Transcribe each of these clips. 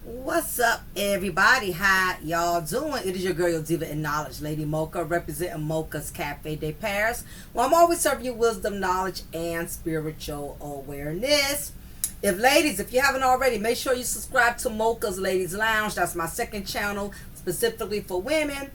What's up, everybody? How y'all doing? It is your girl, your diva in knowledge, Lady Mocha, representing Mocha's Cafe de Paris. Well, I'm always serving you wisdom, knowledge, and spiritual awareness. If you haven't already, make sure you subscribe to Mocha's Ladies Lounge. That's my second channel, specifically for women.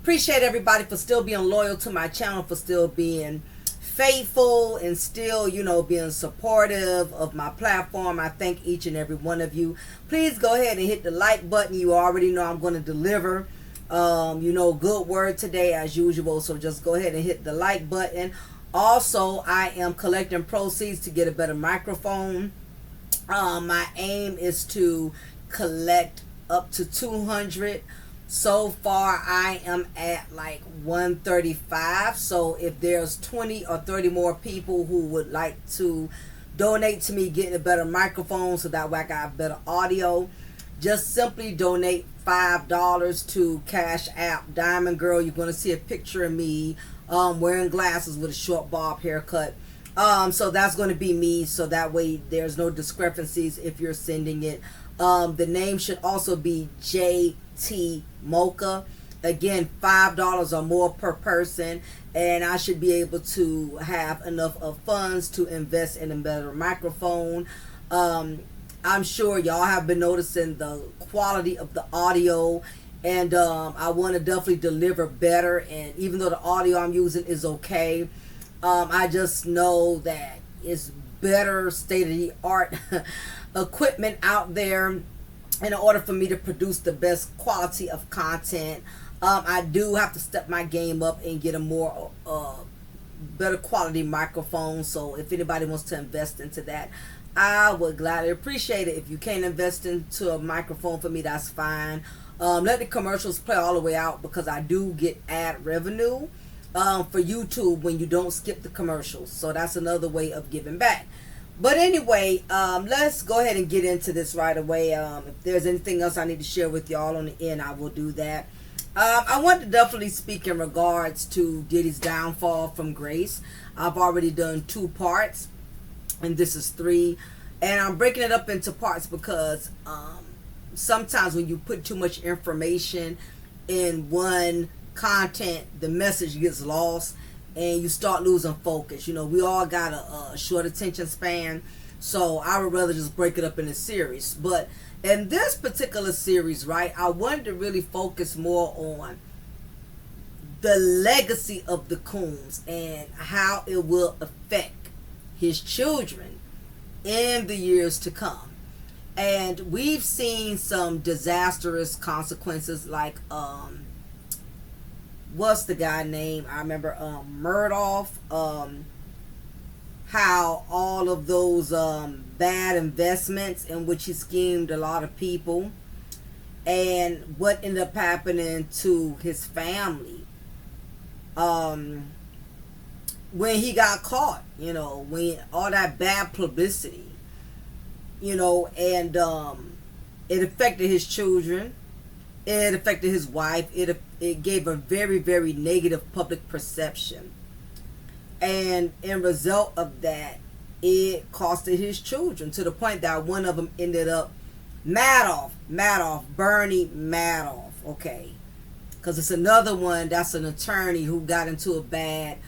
Appreciate everybody for still being loyal to my channel, for still being faithful and still, being supportive of my platform. I thank each and every one of you. Please go ahead and hit the like button. You already know I'm going to deliver, good word today as usual. So just go ahead and hit the like button. Also, I am collecting proceeds to get a better microphone. My aim is to collect up to 200. So far, I am at like 135. So if there's 20 or 30 more people who would like to donate to me getting a better microphone so that way I got better audio, just simply donate $5 to Cash App DymondGyrl. You're going to see a picture of me wearing glasses with a short bob haircut. So that's going to be me. So that way there's no discrepancies if you're sending it. The name should also be JT Mocha. Again, $5 or more per person, and I should be able to have enough of funds to invest in a better microphone. I'm sure y'all have been noticing the quality of the audio, and I want to definitely deliver better. And even though the audio I'm using is okay, I just know that it's better state-of-the-art equipment out there in order for me to produce the best quality of content. I do have to step my game up and get a more better quality microphone. So if anybody wants to invest into that, I would gladly appreciate it. If you can't invest into a microphone for me, that's fine. Let the commercials play all the way out, because I do get ad revenue for YouTube when you don't skip the commercials. So that's another way of giving back. But anyway, let's go ahead and get into this right away. If there's anything else I need to share with y'all on the end, I will do that. I want to definitely speak in regards to Diddy's downfall from grace. I've already done 2 parts, and this is 3. And I'm breaking it up into parts because sometimes when you put too much information in one content, the message gets lost and you start losing focus. We all got a short attention span, so I would rather just break it up in a series. But in this particular series, right, I wanted to really focus more on the legacy of the Coons and how it will affect his children in the years to come. And we've seen some disastrous consequences, like what's the guy name? I remember Murdoch. How all of those bad investments in which he schemed a lot of people, and what ended up happening to his family when he got caught. When all that bad publicity, and it affected his children. It affected his wife. It gave a very, very negative public perception. And in result of that, it costed his children, to the point that one of them ended up Bernie Madoff, okay? Because it's another one that's an attorney who got into a bad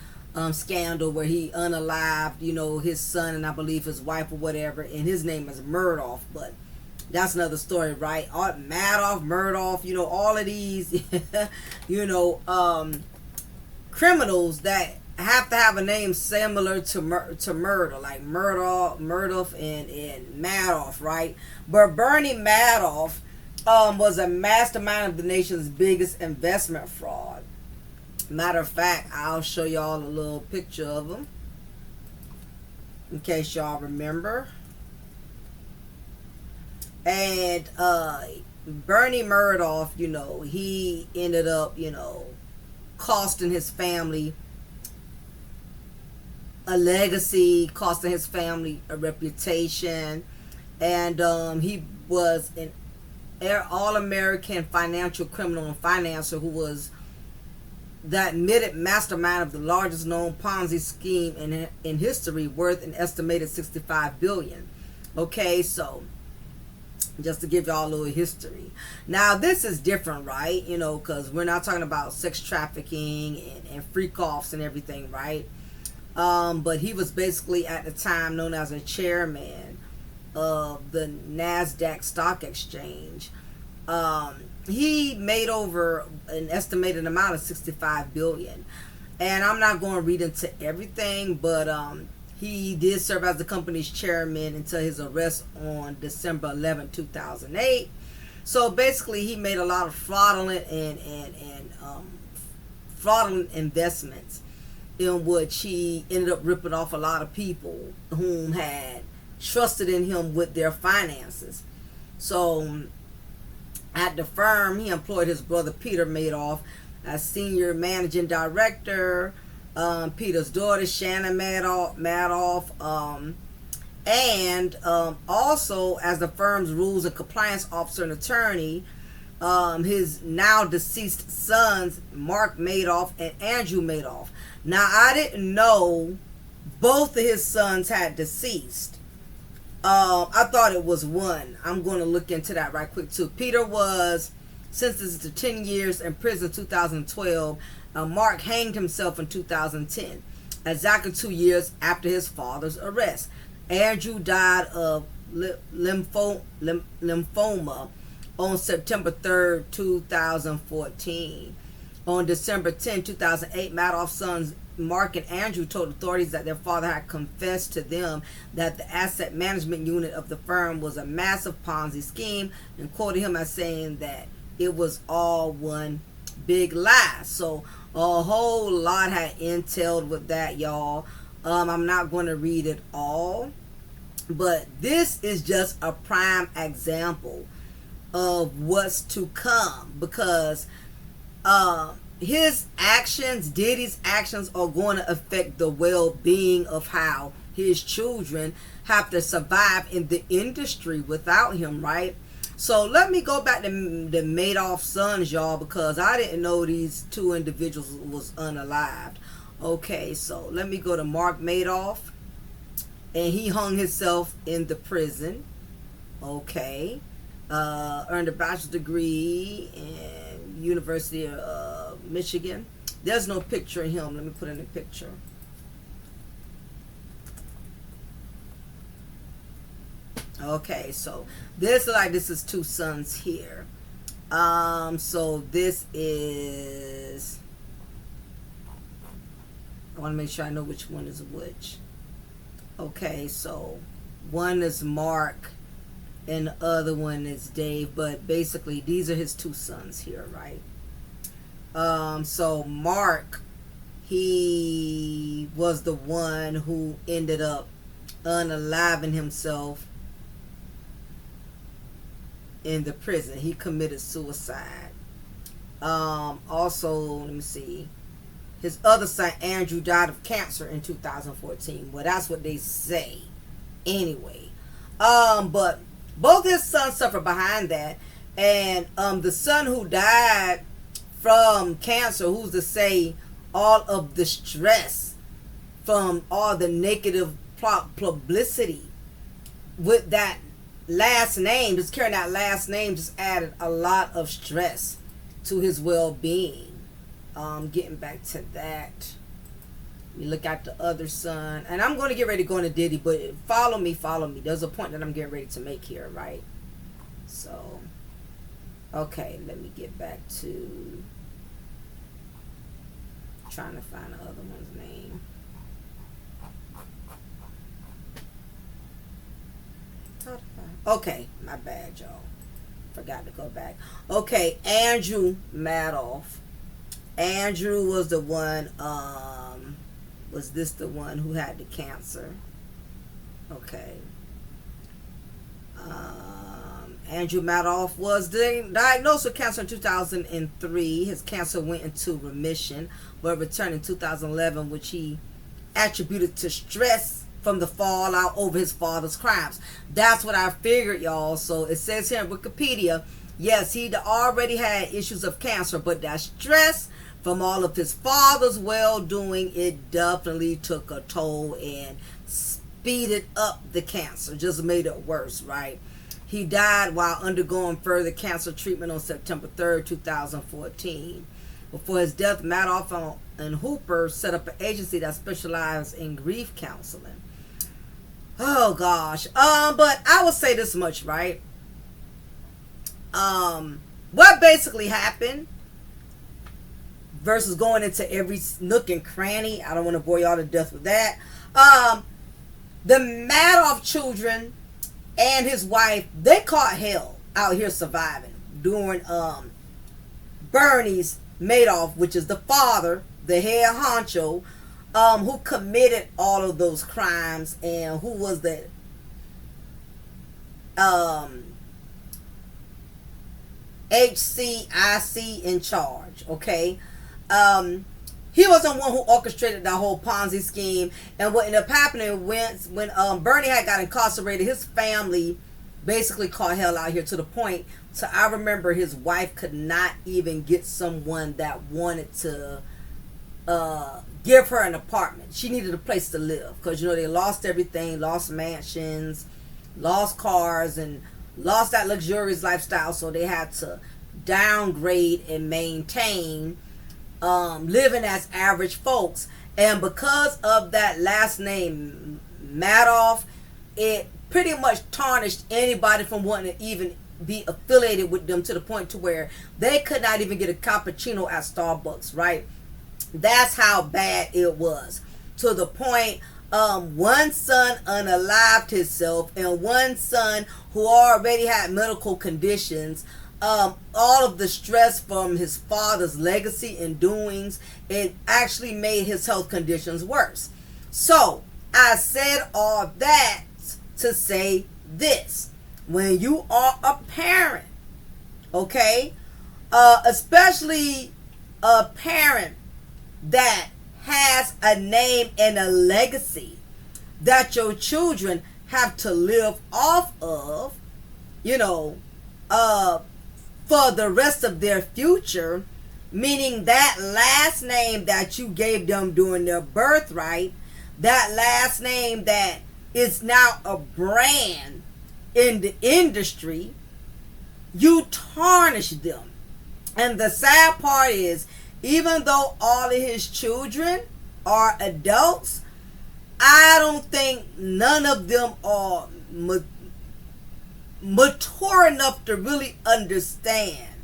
scandal where he unalived, his son and I believe his wife or whatever, and his name is Murdoch, but that's another story, right? Madoff, Murdoch, all of these, criminals that have to have a name similar to murder, like Murdoch and Madoff, right? But Bernie Madoff was a mastermind of the nation's biggest investment fraud. Matter of fact, I'll show y'all a little picture of him in case y'all remember. And Bernie Madoff, he ended up, costing his family a legacy, costing his family a reputation, and he was an all-American financial criminal and financer who was the admitted mastermind of the largest known Ponzi scheme in history, worth an estimated $65 billion. Okay, so Just to give y'all a little history. Now, this is different, right? You know, because we're not talking about sex trafficking and freak-offs and everything, right? But he was basically, at the time, known as a chairman of the NASDAQ stock exchange. He made over an estimated amount of $65 billion. And I'm not going to read into everything, but he did serve as the company's chairman until his arrest on December 11, 2008. So basically, he made a lot of fraudulent fraudulent investments, in which he ended up ripping off a lot of people whom had trusted in him with their finances. So at the firm, he employed his brother Peter Madoff as senior managing director, Peter's daughter Shannon Madoff, and also as the firm's rules and compliance officer and attorney, his now deceased sons Mark Madoff and Andrew Madoff. Now, I didn't know both of his sons had deceased. I thought it was one. I'm going to look into that right quick too. Peter was sentenced to 10 years in prison in 2012. Mark hanged himself in 2010, exactly 2 years after his father's arrest. Andrew died of lymphoma on September 3rd, 2014. On December 10, 2008, Madoff's sons Mark and Andrew told authorities that their father had confessed to them that the asset management unit of the firm was a massive Ponzi scheme, and quoted him as saying that it was all one big lie. So a whole lot had entailed with that, y'all. I'm not going to read it all, but this is just a prime example of what's to come, because his actions, Diddy's actions, are going to affect the well-being of how his children have to survive in the industry without him, right? So let me go back to the Madoff sons, y'all, because I didn't know these two individuals was unalived. Okay, so let me go to Mark Madoff, and he hung himself in the prison. Okay, earned a bachelor's degree in University of Michigan. There's no picture of him. Let me put in a picture. Okay, so this is two sons here. So this is, I want to make sure I know which one is which. Okay, so one is Mark and the other one is Dave, but basically these are his two sons here, right? So Mark, he was the one who ended up unaliving himself in the prison. He committed suicide. Also, let me see, his other son Andrew died of cancer in 2014. Well, that's what they say anyway. But both his sons suffered behind that, and the son who died from cancer, who's to say all of the stress from all the negative publicity with that last name, just carrying that last name, just added a lot of stress to his well-being. Getting back to that, we look at the other son, and I'm going to get ready to go into Diddy, but follow me. There's a point that I'm getting ready to make here, right? So, okay, let me get back to trying to find the other one's name. Okay, my bad, y'all. Forgot to go back. Okay, Andrew Madoff. Andrew was the one, was this the one who had the cancer? Okay. Andrew Madoff was diagnosed with cancer in 2003. His cancer went into remission, but returned in 2011, which he attributed to stress from the fallout over his father's crimes. That's what I figured, y'all. So it says here in Wikipedia, yes, he already had issues of cancer, but that stress from all of his father's well-doing, it definitely took a toll and speeded up the cancer, just made it worse, right? He died while undergoing further cancer treatment on September 3rd, 2014. Before his death, Madoff and Hooper set up an agency that specialized in grief counseling. Oh gosh. But I will say this much, right? What basically happened versus going into every nook and cranny. I don't want to bore y'all to death with that. The Madoff children and his wife, they caught hell out here surviving during Bernie's Madoff, which is the father, the head honcho, who committed all of those crimes and who was the HCIC in charge. Okay. He was the one who orchestrated that whole Ponzi scheme. And what ended up happening when Bernie had got incarcerated, his family basically caught hell out here to the point. So I remember his wife could not even get someone that wanted to give her an apartment. She needed a place to live because, you know, they lost everything, lost mansions, lost cars, and lost that luxurious lifestyle. So they had to downgrade and maintain living as average folks. And because of that last name Madoff, it pretty much tarnished anybody from wanting to even be affiliated with them to the point to where they could not even get a cappuccino at Starbucks, right? That's how bad it was, to the point one son unalived himself, and one son who already had medical conditions, all of the stress from his father's legacy and doings, it actually made his health conditions worse. So I said all that to say this: when you are a parent, okay, especially a parent that has a name and a legacy that your children have to live off of, you know, for the rest of their future, meaning that last name that you gave them during their birthright, that last name that is now a brand in the industry, you tarnish them. And the sad part is, even though all of his children are adults, I don't think none of them are mature enough to really understand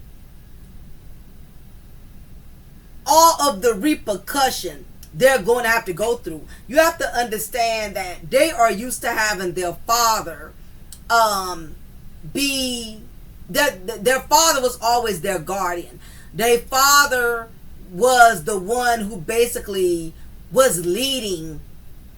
all of the repercussion they're going to have to go through. You have to understand that they are used to having their father their father was always their guardian. Their father was the one who basically was leading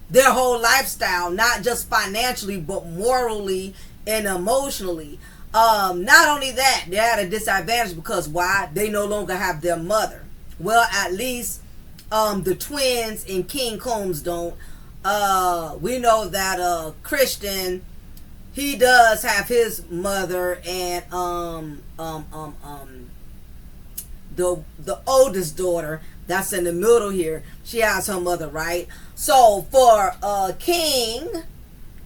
their whole lifestyle, not just financially but morally and emotionally. Not only that, they had a disadvantage because why? They no longer have their mother. Well, at least the twins in King Combs don't. We know that Christian, he does have his mother, and the oldest daughter that's in the middle here, she has her mother, right? So for King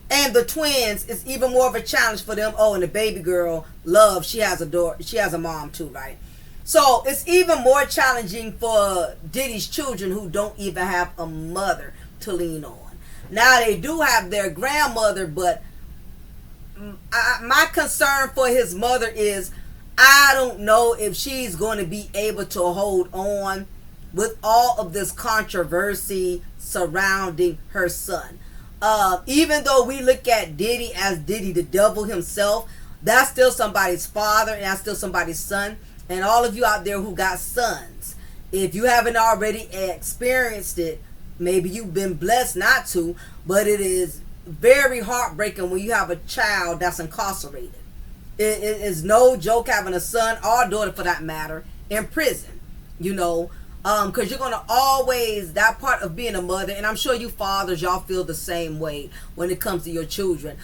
and the twins, it's even more of a challenge for them. Oh, and the baby girl, Love, she has a daughter, she has a mom too, right? So it's even more challenging for Diddy's children who don't even have a mother to lean on. Now they do have their grandmother, but my concern for his mother is I don't know if she's going to be able to hold on with all of this controversy surrounding her son. Even though we look at Diddy as Diddy the devil himself, that's still somebody's father and that's still somebody's son. And all of you out there who got sons, if you haven't already experienced it, maybe you've been blessed not to, but it is very heartbreaking when you have a child that's incarcerated. It is no joke having a son or daughter, for that matter, in prison, you know, because you're going to always, that part of being a mother, and I'm sure you fathers, y'all feel the same way when it comes to your children.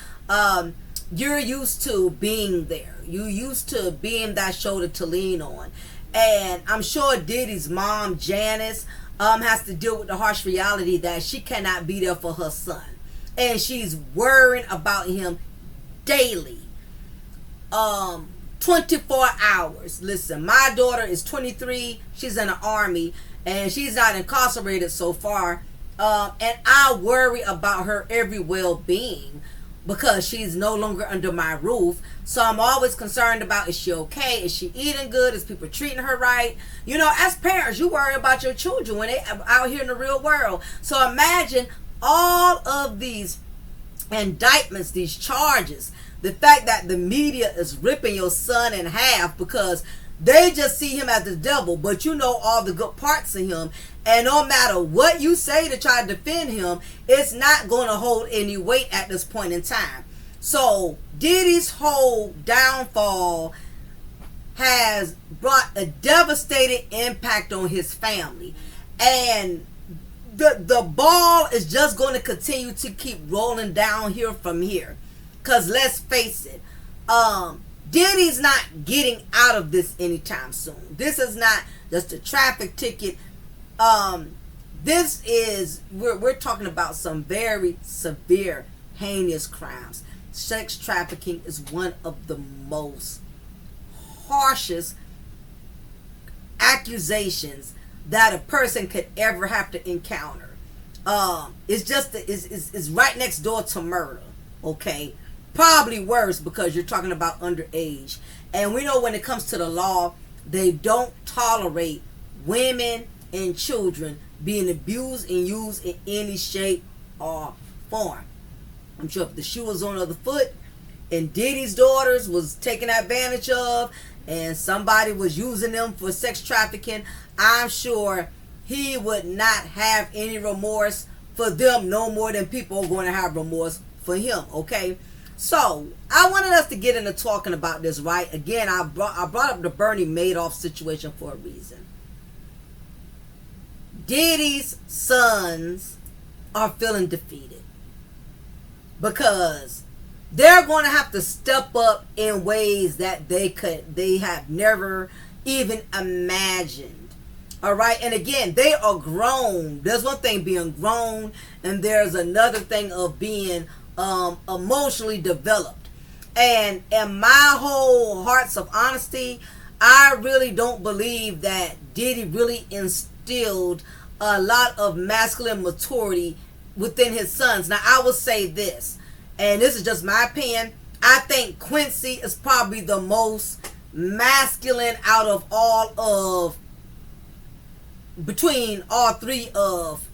You're used to being there. You used to being that shoulder to lean on. And I'm sure Diddy's mom, Janice, has to deal with the harsh reality that she cannot be there for her son. And she's worrying about him daily. um 24 hours. Listen, my daughter is 23. She's in the army and she's not incarcerated so far. And I worry about her every well-being because she's no longer under my roof. So I'm always concerned about, is she okay? Is she eating good? Is people treating her right? You know, as parents, you worry about your children when they're out here in the real world. So imagine all of these indictments, these charges, the fact that the media is ripping your son in half because they just see him as the devil, but you know all the good parts of him. And no matter what you say to try to defend him, it's not going to hold any weight at this point in time. So Diddy's whole downfall has brought a devastating impact on his family. And the ball is just going to continue to keep rolling down here from here. Because let's face it, Diddy's not getting out of this anytime soon. This is not just a traffic ticket. This is, we're talking about some very severe, heinous crimes. Sex trafficking is one of the most harshest accusations that a person could ever have to encounter. It's just, it's right next door to murder, okay? Probably worse because you're talking about underage. And we know when it comes to the law, they don't tolerate women and children being abused and used in any shape or form. I'm sure if the shoe was on the other foot and Diddy's daughters was taken advantage of and somebody was using them for sex trafficking, I'm sure he would not have any remorse for them no more than people are going to have remorse for him, okay? So, I wanted us to get into talking about this, right? Again, I brought up the Bernie Madoff situation for a reason. Diddy's sons are feeling defeated because they're going to have to step up in ways that they have never even imagined. All right, and again, they are grown. There's one thing being grown, and there's another thing of being emotionally developed. And in my whole hearts of honesty, I really don't believe that Diddy really instilled a lot of masculine maturity within his sons. Now, I will say this, and this is just my opinion. I think Quincy is probably the most masculine out of all of, between all three of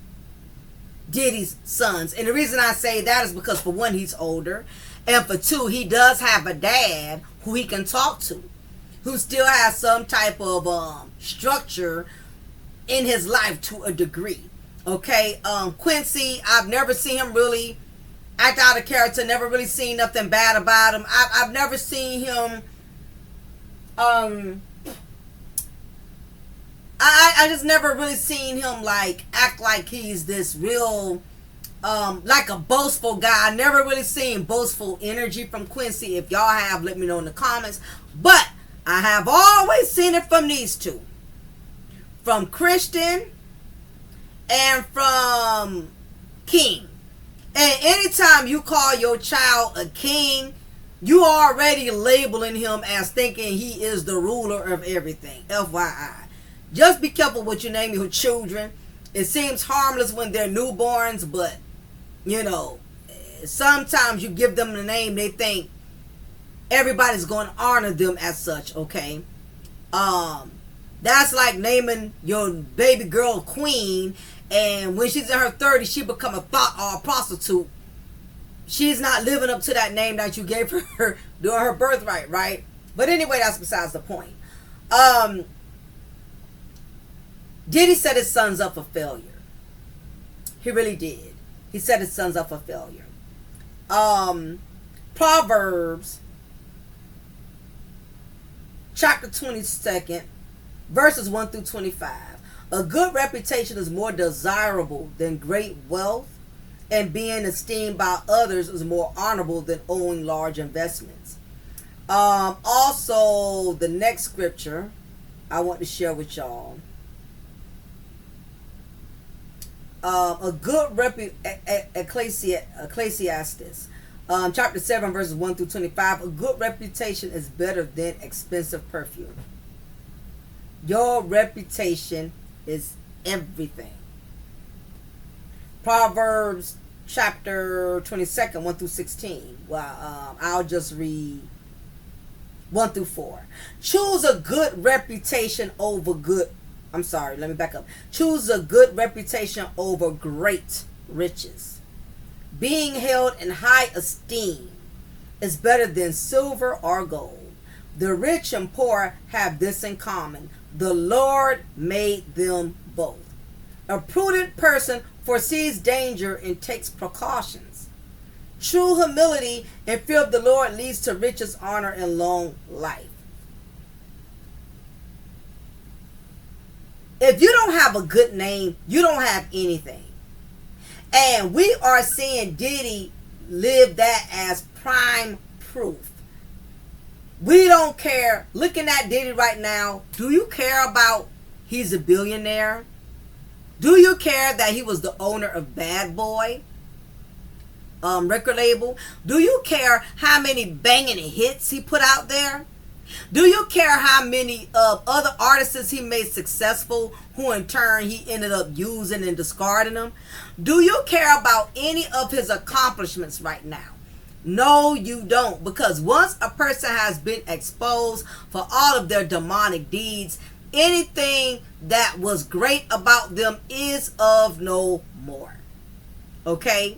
Diddy's sons. And the reason I say that is because, for one, he's older, and for two, he does have a dad who he can talk to, who still has some type of structure in his life to a degree. Okay, Quincy, I've never seen him really act out of character. Never really seen nothing bad about him. I've never seen him. I just never really seen him like act like he's this real like a boastful guy. I never really seen boastful energy from Quincy. If y'all have, let me know in the comments. But I have always seen it from these two, from Christian and from King. And anytime you call your child a king, you already labeling him as thinking he is the ruler of everything. FYI. Just be careful what you name your children. It seems harmless when they're newborns, but, you know, sometimes you give them the name, they think everybody's going to honor them as such, okay? That's like naming your baby girl Queen, and when she's in her 30s, she become a thought or a prostitute. She's not living up to that name that you gave her during her birthright, right? But anyway, that's besides the point. Diddy set his sons up for failure. He really did. He set his sons up for failure. Proverbs chapter 22, verses 1 through 25. A good reputation is more desirable than great wealth, and being esteemed by others is more honorable than owning large investments. Also, the next scripture I want to share with y'all. A good Ecclesiastes chapter 7, verses 1 through 25. A good reputation is better than expensive perfume. Your reputation is everything. Proverbs chapter 22, 1 through 16. Well, I'll just read 1 through 4. Choose a good reputation over good. I'm sorry, let me back up. Choose a good reputation over great riches. Being held in high esteem is better than silver or gold. The rich and poor have this in common: the Lord made them both. A prudent person foresees danger and takes precautions. True humility and fear of the Lord leads to riches, honor, and long life. If you don't have a good name, you don't have anything. And we are seeing Diddy live that as prime proof. We don't care. Looking at Diddy right now, do you care about he's a billionaire? Do you care that he was the owner of Bad Boy record label? Do you care how many banging hits he put out there? Do you care how many other artists he made successful, who in turn he ended up using and discarding them? Do you care about any of his accomplishments right now? No, you don't. Because once a person has been exposed for all of their demonic deeds, anything that was great about them is of no more. Okay?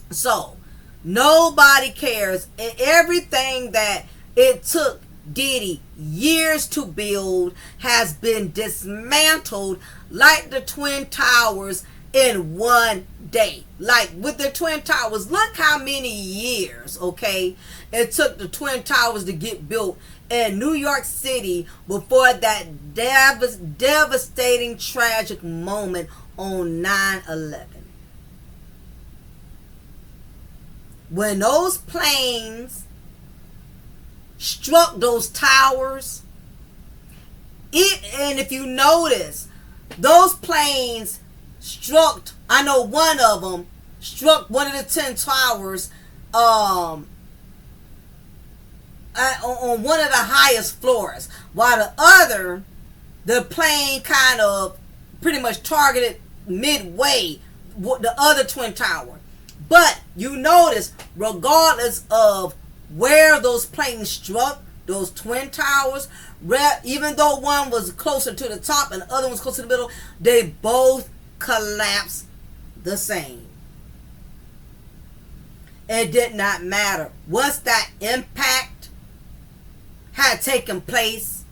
So, nobody cares. And everything that it took Diddy years to build has been dismantled like the Twin Towers in one day. Like with the Twin Towers, look how many years, okay, it took the Twin Towers to get built in New York City before that devastating, tragic moment on 9/11. When those planes struck those towers, and if you notice, those planes struck, I know one of them struck one of the 10 towers on one of the highest floors, while the other, the plane kind of pretty much targeted midway the other Twin Tower. But you notice, regardless of where those planes struck, those Twin Towers, even though one was closer to the top and the other one was closer to the middle, they both collapsed the same. It did not matter. Once that impact had taken place,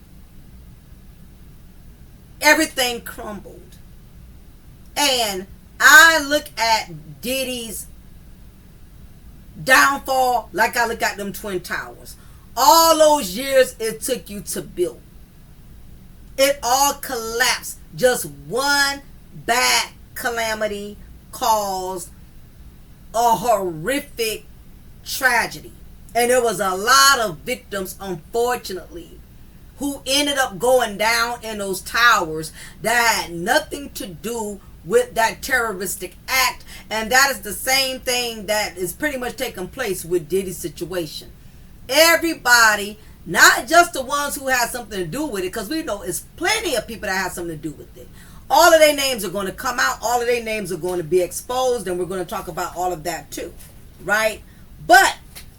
everything crumbled. And I look at Diddy's downfall like I look at them Twin Towers. All those years it took you to build, it all collapsed. Just one bad calamity caused a horrific tragedy. And there was a lot of victims, unfortunately, who ended up going down in those towers that had nothing to do with that terroristic act. And that is the same thing that is pretty much taking place with Diddy's situation. Everybody, not just the ones who had something to do with it, because we know it's plenty of people that have something to do with it. All of their names are going to come out. All of their names are going to be exposed, and we're going to talk about all of that too, right? But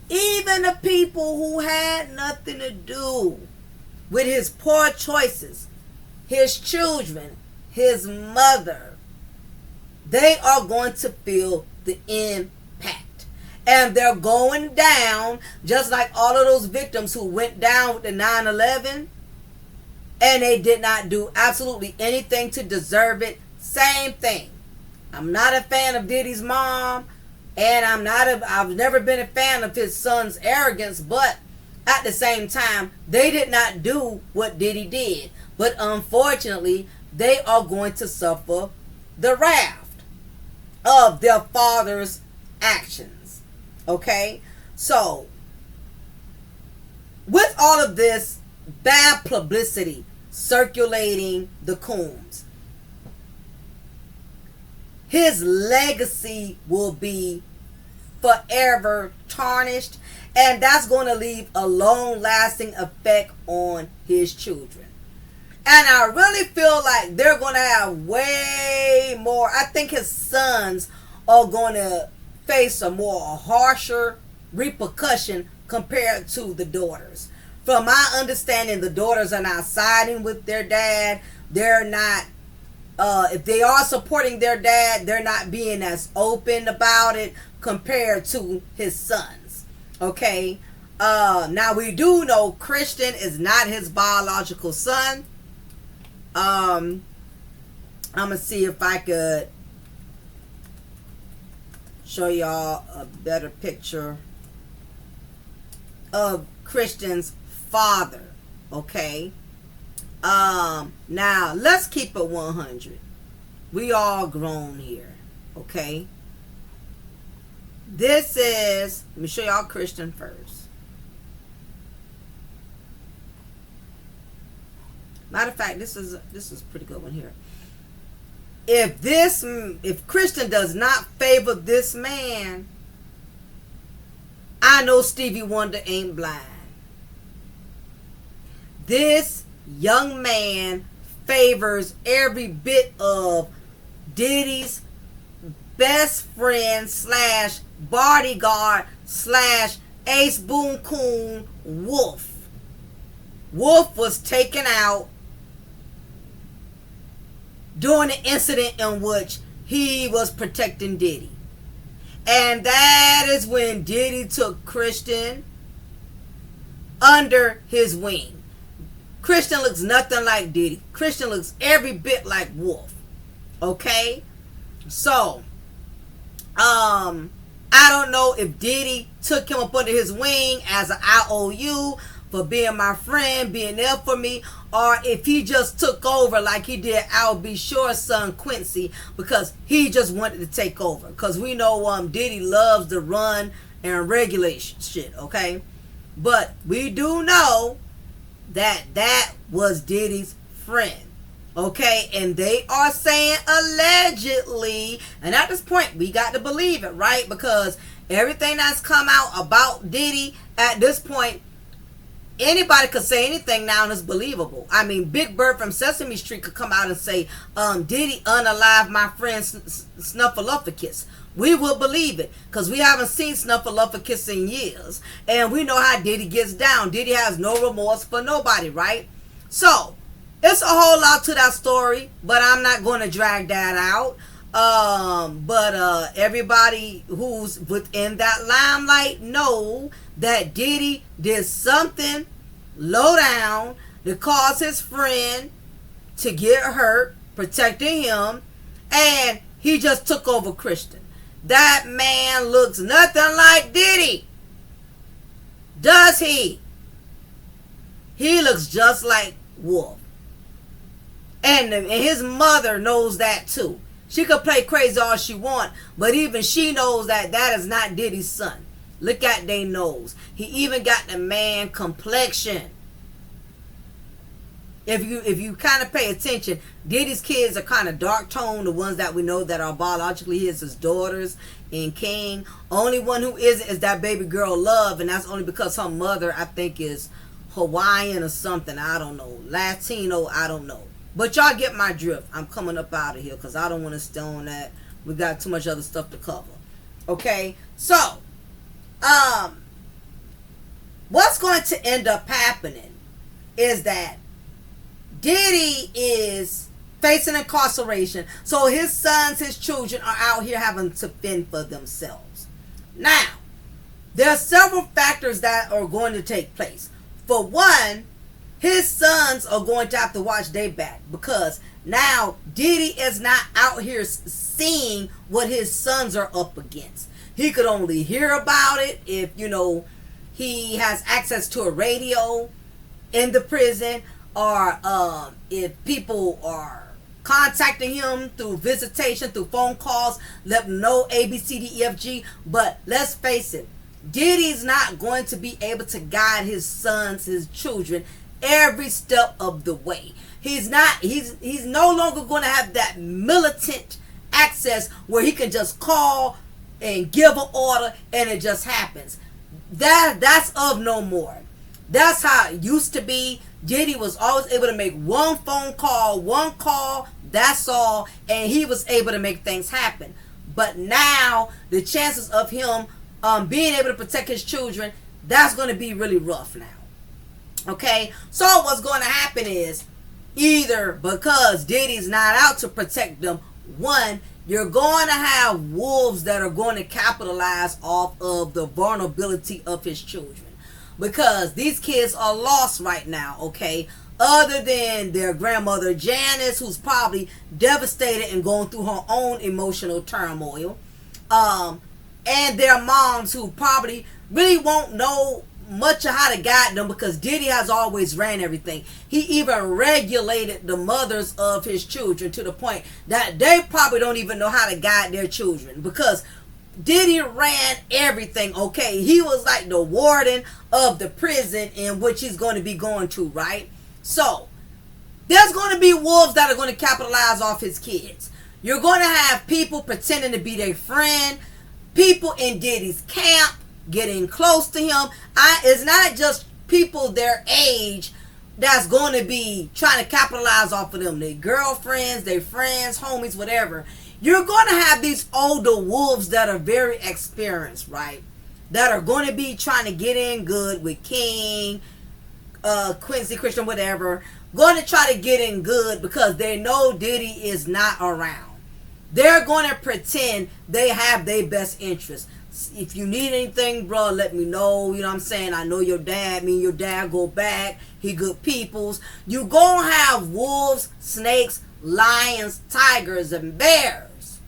even the people who had nothing to do with his poor choices, his children, his mother, they are going to feel the impact. And they're going down just like all of those victims who went down with the 9/11, and they did not do absolutely anything to deserve it. Same thing. I'm not a fan of Diddy's mom, and I've never been a fan of his son's arrogance, but at the same time, they did not do what Diddy did. But unfortunately, they are going to suffer the wrath of their father's actions. Okay? So, with all of this bad publicity circulating the Combs, his legacy will be forever tarnished, and that's going to leave a long-lasting effect on his children. And I really feel like they're going to have way more. I think his sons are going to face a more harsher repercussion compared to the daughters. From my understanding, the daughters are not siding with their dad. They're not, if they are supporting their dad, they're not being as open about it compared to his sons. Okay? Now we do know Christian is not his biological son. I'm going to see if I could show y'all a better picture of Christian's father. Okay? Now let's keep it 100. We all grown here. Okay? This is, let me show y'all Christian first. Matter of fact, this is a pretty good one here. If Christian does not favor this man, I know Stevie Wonder ain't blind. This young man favors every bit of Diddy's best friend slash bodyguard slash Ace Boon Coon Wolf. Wolf was taken out during the incident in which he was protecting Diddy. And that is when Diddy took Christian under his wing. Christian looks nothing like Diddy. Christian looks every bit like Wolf. Okay? So, I don't know if Diddy took him up under his wing as an IOU for being my friend, being there for me, or if he just took over like he did Al B. Shore's son Quincy, because he just wanted to take over. Because we know Diddy loves to run and regulate shit, okay? But we do know that was Diddy's friend, okay? And they are saying allegedly, and at this point we got to believe it, right? Because everything that's come out about Diddy at this point, anybody could say anything now and it's believable. I mean, Big Bird from Sesame Street could come out and say, Diddy unalived my friend Snuffleupagus. We would believe it because we haven't seen Snuffleupagus in years. And we know how Diddy gets down. Diddy has no remorse for nobody, right? So, it's a whole lot to that story, but I'm not going to drag that out. But everybody who's within that limelight know that Diddy did something low down to cause his friend to get hurt, protecting him, and he just took over Christian. That man looks nothing like Diddy. Does he? He looks just like Wolf. And his mother knows that too. She could play crazy all she want, but even she knows that that is not Diddy's son. Look at their nose. He even got the man complexion. If you kind of pay attention, Diddy's kids are kind of dark toned. The ones that we know that are biologically his daughters and King. Only one who isn't is that baby girl Love, and that's only because her mother, I think, is Hawaiian or something. I don't know. Latino, I don't know. But y'all get my drift. I'm coming up out of here because I don't want to stay on that. We got too much other stuff to cover. Okay? So, what's going to end up happening is that Diddy is facing incarceration. So his sons, his children are out here having to fend for themselves. Now, there are several factors that are going to take place. For one, his sons are going to have to watch their back because now Diddy is not out here seeing what his sons are up against. He could only hear about it if, he has access to a radio in the prison, or if people are contacting him through visitation, through phone calls, let them know A, B, C, D, E, F, G. But let's face it, Diddy's not going to be able to guide his sons, his children, every step of the way. He's no longer going to have that militant access where he can just call and give an order and it just happens. That's of no more. That's how it used to be. Diddy was always able to make one phone call, that's all, and he was able to make things happen. But now the chances of him being able to protect his children, that's going to be really rough now. Okay, so what's going to happen is, either because Diddy's not out to protect them, one, you're going to have wolves that are going to capitalize off of the vulnerability of his children. Because these kids are lost right now, okay? Other than their grandmother Janice, who's probably devastated and going through her own emotional turmoil. And their moms, who probably really won't know much of how to guide them, because Diddy has always ran everything. He even regulated the mothers of his children to the point that they probably don't even know how to guide their children, because Diddy ran everything, okay? He was like the warden of the prison in which he's going to be going to, right? So, there's going to be wolves that are going to capitalize off his kids. You're going to have people pretending to be their friend, people in Diddy's camp getting close to him. It's not just people their age that's going to be trying to capitalize off of them. Their girlfriends, their friends, homies, whatever. You're going to have these older wolves that are very experienced, right? That are going to be trying to get in good with King, Quincy, Christian, whatever. Going to try to get in good because they know Diddy is not around. They're going to pretend they have their best interest. If you need anything, bro, let me know. You know what I'm saying? I know your dad. Me and your dad go back. He good peoples. You gonna have wolves, snakes, lions, tigers, and bears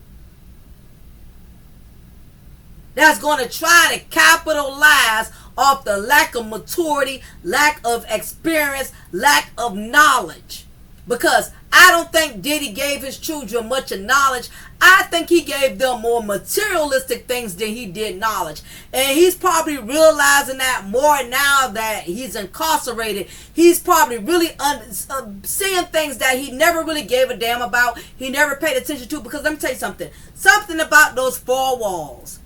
that's going to try to capitalize off the lack of maturity, lack of experience, lack of knowledge. Because I don't think Diddy gave his children much of knowledge. I think he gave them more materialistic things than he did knowledge. And he's probably realizing that more now that he's incarcerated. He's probably really seeing things that he never really gave a damn about. He never paid attention to. Because let me tell you something. Something about those four walls.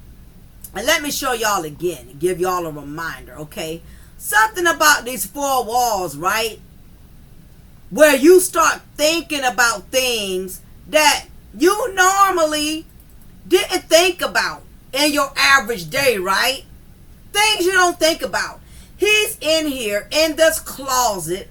And let me show y'all again and give y'all a reminder, okay? Something about these four walls, right? Where you start thinking about things that you normally didn't think about in your average day, right? Things you don't think about. He's in here in this closet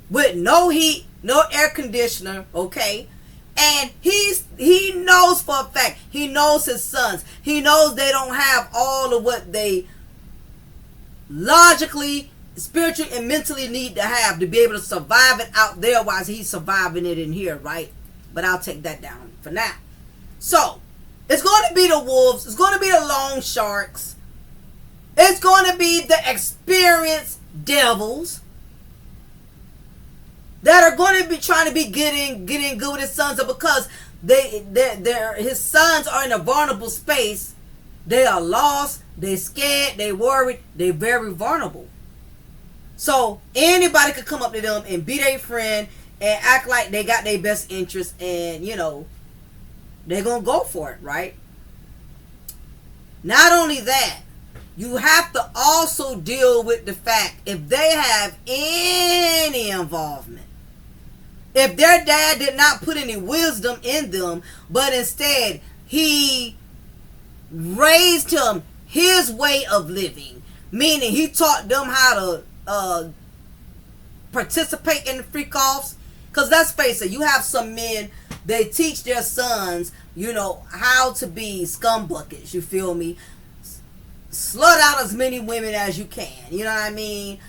with no heat, no air conditioner, okay? And he knows for a fact, he knows his sons. He knows they don't have all of what they logically, spiritually, and mentally need to have to be able to survive it out there while he's surviving it in here, right? But I'll take that down for now. So, it's going to be the wolves. It's going to be the loan sharks. It's going to be the experienced devils that are going to be trying to be getting good with his sons, and because his sons are in a vulnerable space, they are lost, they scared, they worried, they very vulnerable. So anybody could come up to them and be their friend and act like they got their best interest, and you know they're gonna go for it, right? Not only that, you have to also deal with the fact if they have any involvement. If their dad did not put any wisdom in them, but instead he raised him his way of living, meaning he taught them how to participate in the freak-offs. Because let's face it, you have some men, they teach their sons, you know, how to be scumbuckets, you feel me? Slut out as many women as you can, you know what I mean?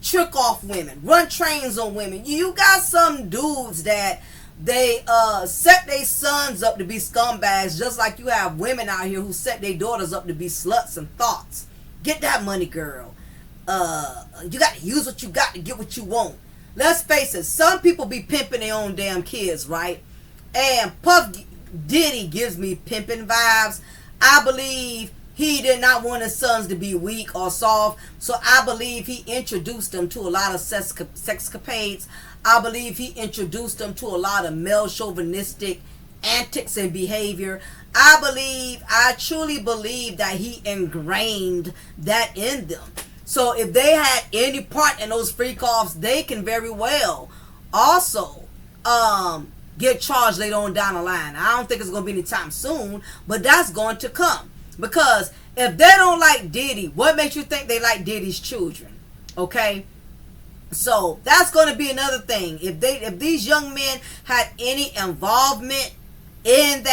Trick off women, run trains on women. You got some dudes that they set their sons up to be scumbags, just like you have women out here who set their daughters up to be sluts and thoughts. Get that money, girl. You got to use what you got to get what you want. Let's face it, some people be pimping their own damn kids, right? And Puff Diddy gives me pimping vibes. I believe he did not want his sons to be weak or soft, so I believe he introduced them to a lot of sexcapades. I believe he introduced them to a lot of male chauvinistic antics and behavior, I truly believe that he ingrained that in them. So if they had any part in those freak offs, they can very well also get charged later on down the line. I don't think it's going to be anytime soon, but that's going to come. Because if they don't like Diddy, what makes you think they like Diddy's children? Okay? So that's going to be another thing. If these young men had any involvement in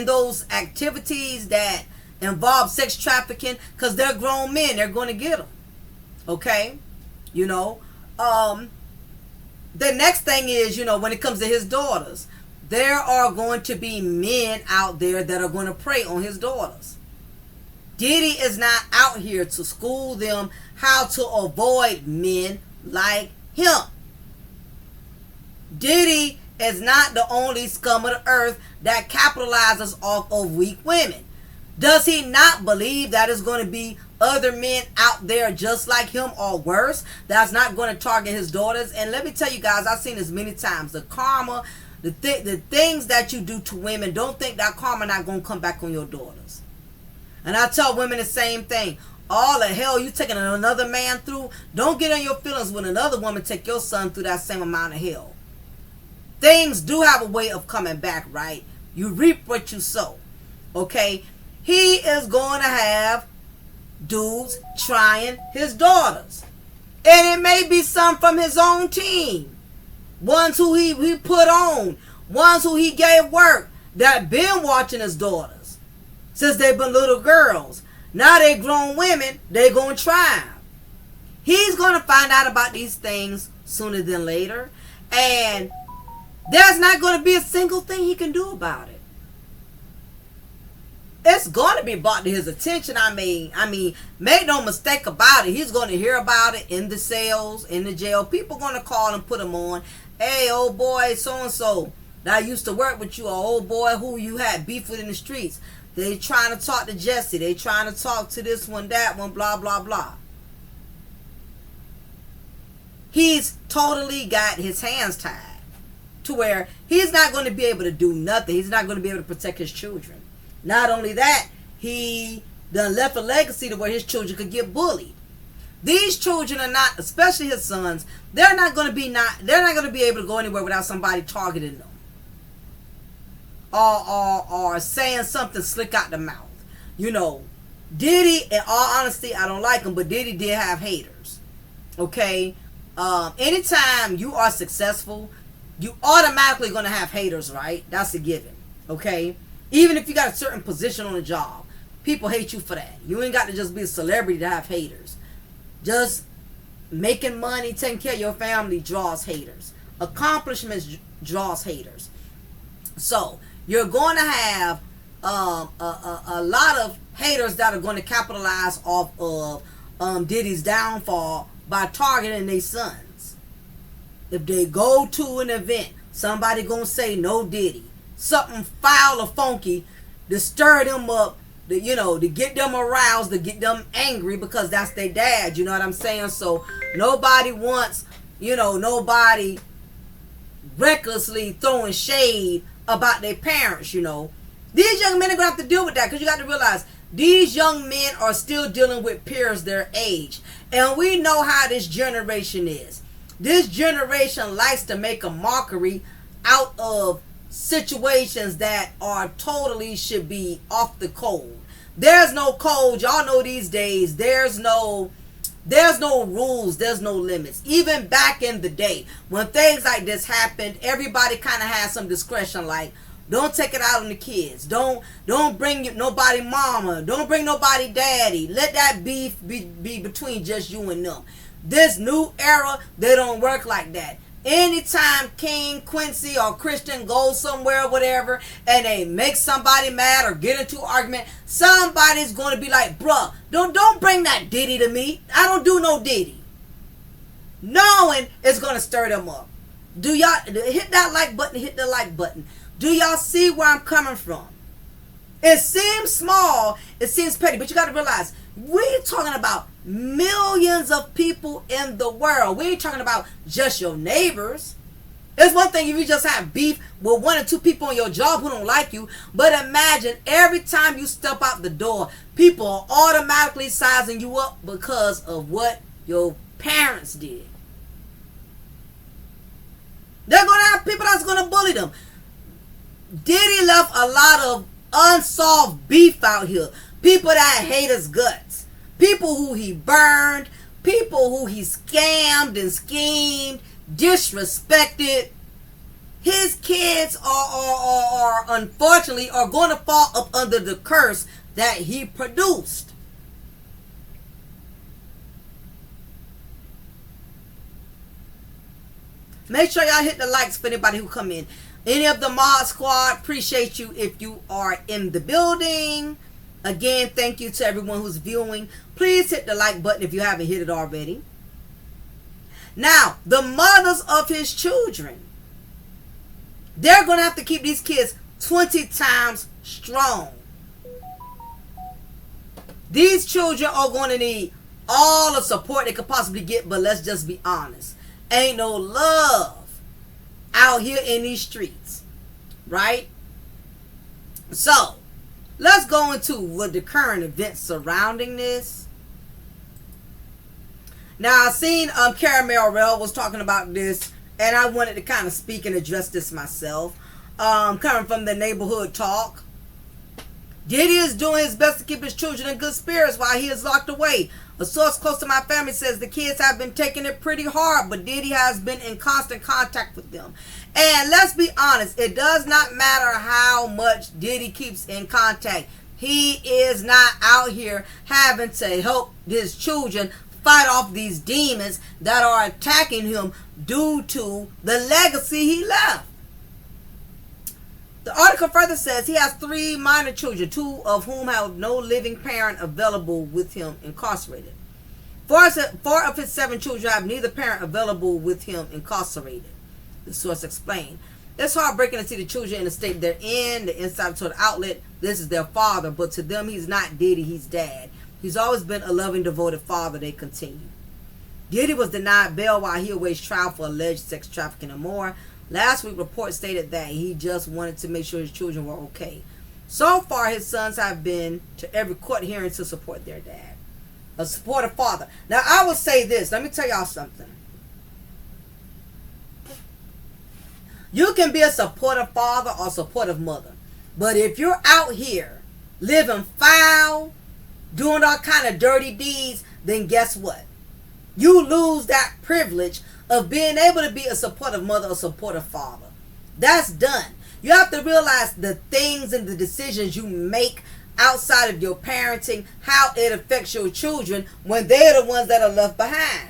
those activities that involve sex trafficking, because they're grown men, they're going to get them. Okay? You know, the next thing is, you know, when it comes to his daughters, there are going to be men out there that are going to prey on his daughters. Diddy is not out here to school them how to avoid men like him. Diddy is not the only scum of the earth that capitalizes off of weak women. Does he not believe that there's going to be other men out there just like him or worse that's not going to target his daughters? And let me tell you guys, I've seen this many times. The karma, the things that you do to women, don't think that karma not going to come back on your daughters. And I tell women the same thing. All the hell you taking another man through, don't get on your feelings when another woman take your son through that same amount of hell. Things do have a way of coming back, right? You reap what you sow. Okay? He is going to have dudes trying his daughters. And it may be some from his own team. Ones who he put on. Ones who he gave work that been watching his daughters since they've been little girls. Now they grown women, they going to try him. He's going to find out about these things sooner than later. And there's not going to be a single thing he can do about it. It's going to be brought to his attention. I mean, make no mistake about it. He's going to hear about it in the cells, in the jail. People going to call and put him on. Hey, old boy, so-and-so that used to work with you, or old boy who you had beef with in the streets. They trying to talk to Jesse. They trying to talk to this one, that one, blah, blah, blah. He's totally got his hands tied to where he's not going to be able to do nothing. He's not going to be able to protect his children. Not only that, he done left a legacy to where his children could get bullied. These children are not, especially his sons, they're not going to be able to go anywhere without somebody targeting them. Or saying something slick out the mouth. You know, Diddy, in all honesty, I don't like him, but Diddy did have haters. Okay? Anytime you are successful, you automatically going to have haters, right? That's a given. Okay? Even if you got a certain position on a job, people hate you for that. You ain't got to just be a celebrity to have haters. Just making money, taking care of your family draws haters. Accomplishments draws haters. So, you're going to have a lot of haters that are going to capitalize off of Diddy's downfall by targeting their sons. If they go to an event, somebody going to say no Diddy. Something foul or funky to stir them up, to get them aroused, to get them angry because that's their dad. You know what I'm saying? So nobody wants, nobody recklessly throwing shade about their parents, These young men are going to have to deal with that because you got to realize these young men are still dealing with peers their age. And we know how this generation is. This generation likes to make a mockery out of situations that are totally should be off the code. There's no code. Y'all know these days there's no rules, there's no limits. Even back in the day when things like this happened, everybody kind of had some discretion, like don't take it out on the kids, don't bring nobody mama, don't bring nobody daddy, let that beef be between just you and them. This new era, they don't work like that. Anytime King, Quincy, or Christian go somewhere or whatever and they make somebody mad or get into an argument, somebody's going to be like, bruh, don't bring that Diddy to me. I don't do no Diddy. Knowing it's going to stir them up. Do y'all hit that like button, hit the like button. Do y'all see where I'm coming from? It seems small, it seems petty, but you got to realize we're talking about millions of people in the world. We ain't talking about just your neighbors. It's one thing if you just have beef with one or two people on your job who don't like you, but imagine every time you step out the door, people are automatically sizing you up because of what your parents did. They're going to have people that's going to bully them. Diddy left a lot of unsolved beef out here. People that hate his guts. People who he burned. People who he scammed and schemed, disrespected. His kids are unfortunately are going to fall up under the curse that he produced. Make sure y'all hit the likes for anybody who come in. Any of the mod squad, appreciate you if you are in the building. Again, thank you to everyone who's viewing. Please hit the like button if you haven't hit it already. Now, the mothers of his children, they're going to have to keep these kids 20 times strong. These children are going to need all the support they could possibly get, but let's just be honest. Ain't no love out here in these streets, right? So, let's go into what the current events surrounding this. Now, I seen Caramel Rell was talking about this, and I wanted to kind of speak and address this myself. Coming from the neighborhood talk. Diddy is doing his best to keep his children in good spirits while he is locked away. A source close to my family says the kids have been taking it pretty hard, but Diddy has been in constant contact with them. And let's be honest, it does not matter how much Diddy keeps in contact. He is not out here having to help his children fight off these demons that are attacking him due to the legacy he left. The article further says he has 3 minor children, 2 of whom have no living parent available with him incarcerated. 4 of his 7 children have neither parent available with him incarcerated, the source explained. It's heartbreaking to see the children in the state they're in. The insider told the outlet this is their father, but to them he's not Diddy, he's dad. He's always been a loving, devoted father, they continue. Diddy was denied bail while he awaits trial for alleged sex trafficking and more. Last week, reports stated that he just wanted to make sure his children were okay. So far, his sons have been to every court hearing to support their dad. A supportive father. Now, I will say this. Let me tell y'all something. You can be a supportive father or supportive mother. But if you're out here living foul, doing all kind of dirty deeds, then guess what? You lose that privilege of being able to be a supportive mother or supportive father. That's done. You have to realize the things and the decisions you make outside of your parenting, how it affects your children when they're the ones that are left behind.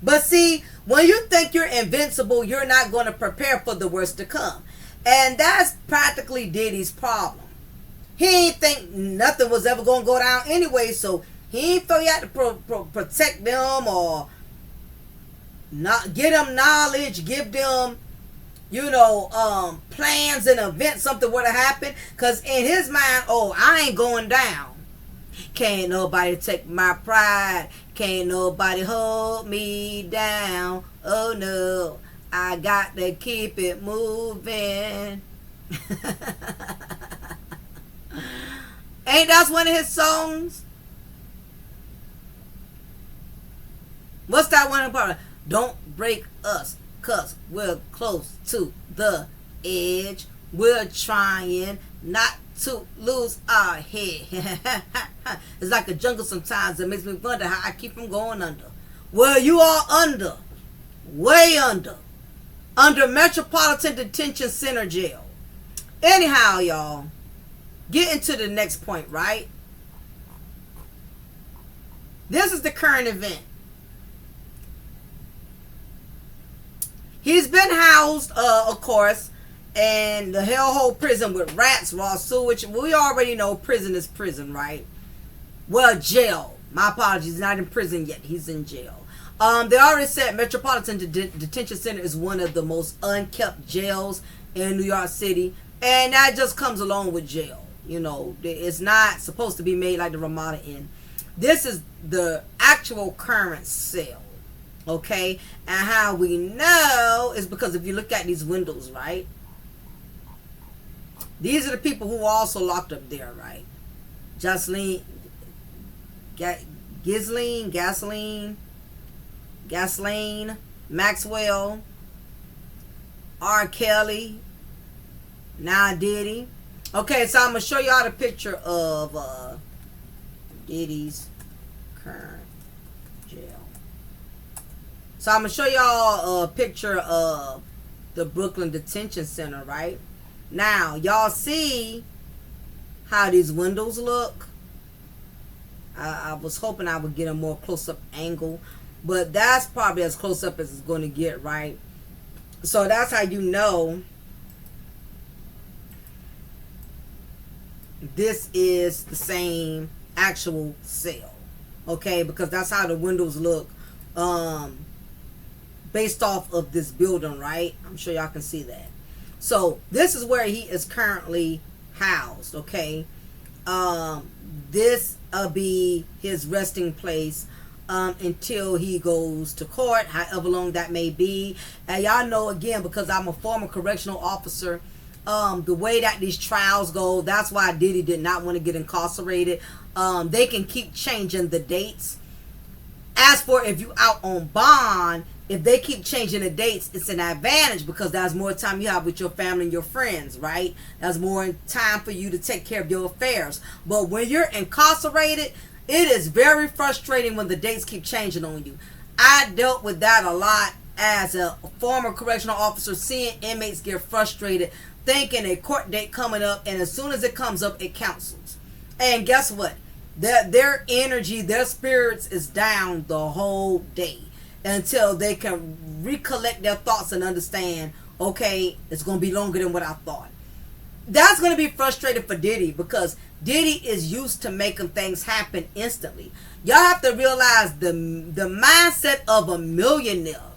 But see, when you think you're invincible, you're not going to prepare for the worst to come. And that's practically Diddy's problem. He ain't think nothing was ever going to go down anyway, so he ain't feel he had to protect them or not give them knowledge, give them, plans and events, something would have happened. Because in his mind, I ain't going down. Can't nobody take my pride. Can't nobody hold me down. Oh no, I got to keep it moving. Ain't that one of his songs? What's that one part? Don't break us, cause we're close to the edge. We're trying not to lose our head. It's like a jungle sometimes. It makes me wonder how I keep from going under. Well, you are under. Way under. Under Metropolitan Detention Center jail. Anyhow, y'all. Getting to the next point, right? This is the current event. He's been housed, of course, in the hellhole prison with rats, raw sewage. We already know prison is prison, right? Well, jail. My apologies. He's not in prison yet. He's in jail. They already said Metropolitan Detention Center is one of the most unkept jails in New York City. And that just comes along with jail. It's not supposed to be made like the Ramada Inn. This is the actual current cell. Okay, and how we know is because if you look at these windows, right? These are the people who are also locked up there, right? Jocelyn, Gasoline, Maxwell, R. Kelly, now Diddy. Okay, so I'm gonna show y'all the picture of Diddy's current jail. So I'm gonna show y'all a picture of the Brooklyn Detention Center, right? Now, y'all see how these windows look? I was hoping I would get a more close-up angle, but that's probably as close up as it's going to get, right? So that's how you know this is the same actual cell, okay? Because that's how the windows look based off of this building, right? I'm sure y'all can see that. So this is where he is currently housed, okay? This will be his resting place until he goes to court, however long that may be. And y'all know, again, because I'm a former correctional officer, the way that these trials go, that's why Diddy did not want to get incarcerated. They can keep changing the dates. As for if you out on bond, if they keep changing the dates, it's an advantage because that's more time you have with your family and your friends, right? That's more time for you to take care of your affairs. But when you're incarcerated, it is very frustrating when the dates keep changing on you. I dealt with that a lot as a former correctional officer, seeing inmates get frustrated, thinking a court date coming up, and as soon as it comes up, it cancels. And guess what? Their energy, their spirits is down the whole day until they can recollect their thoughts and understand, okay, it's going to be longer than what I thought. That's going to be frustrating for Diddy because Diddy is used to making things happen instantly. Y'all have to realize the mindset of a millionaire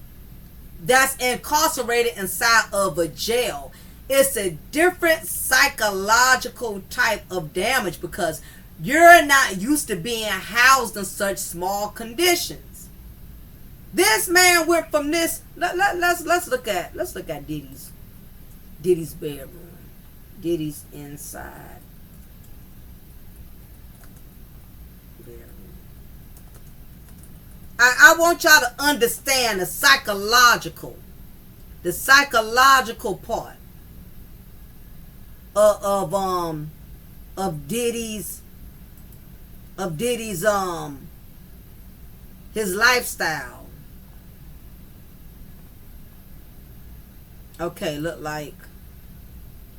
that's incarcerated inside of a jail. It's a different psychological type of damage because you're not used to being housed in such small conditions. This man went from this. Let's look at Diddy's bedroom. Diddy's inside bedroom. I want y'all to understand the psychological part of Diddy's his lifestyle. Okay, look like.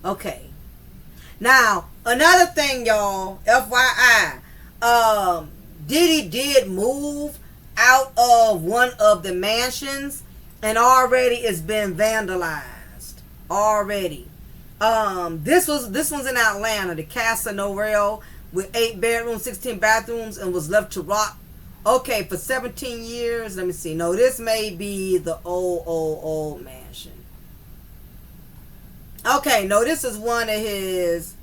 Okay. Now, another thing, y'all, FYI, Diddy did move out of one of the mansions and already it's been vandalized. Already. This one's in Atlanta, the Casa Norel, with 8 bedrooms, 16 bathrooms, and was left to rot. Okay, for 17 years. Let me see. No, this may be the old mansion. Okay, no, this is one of his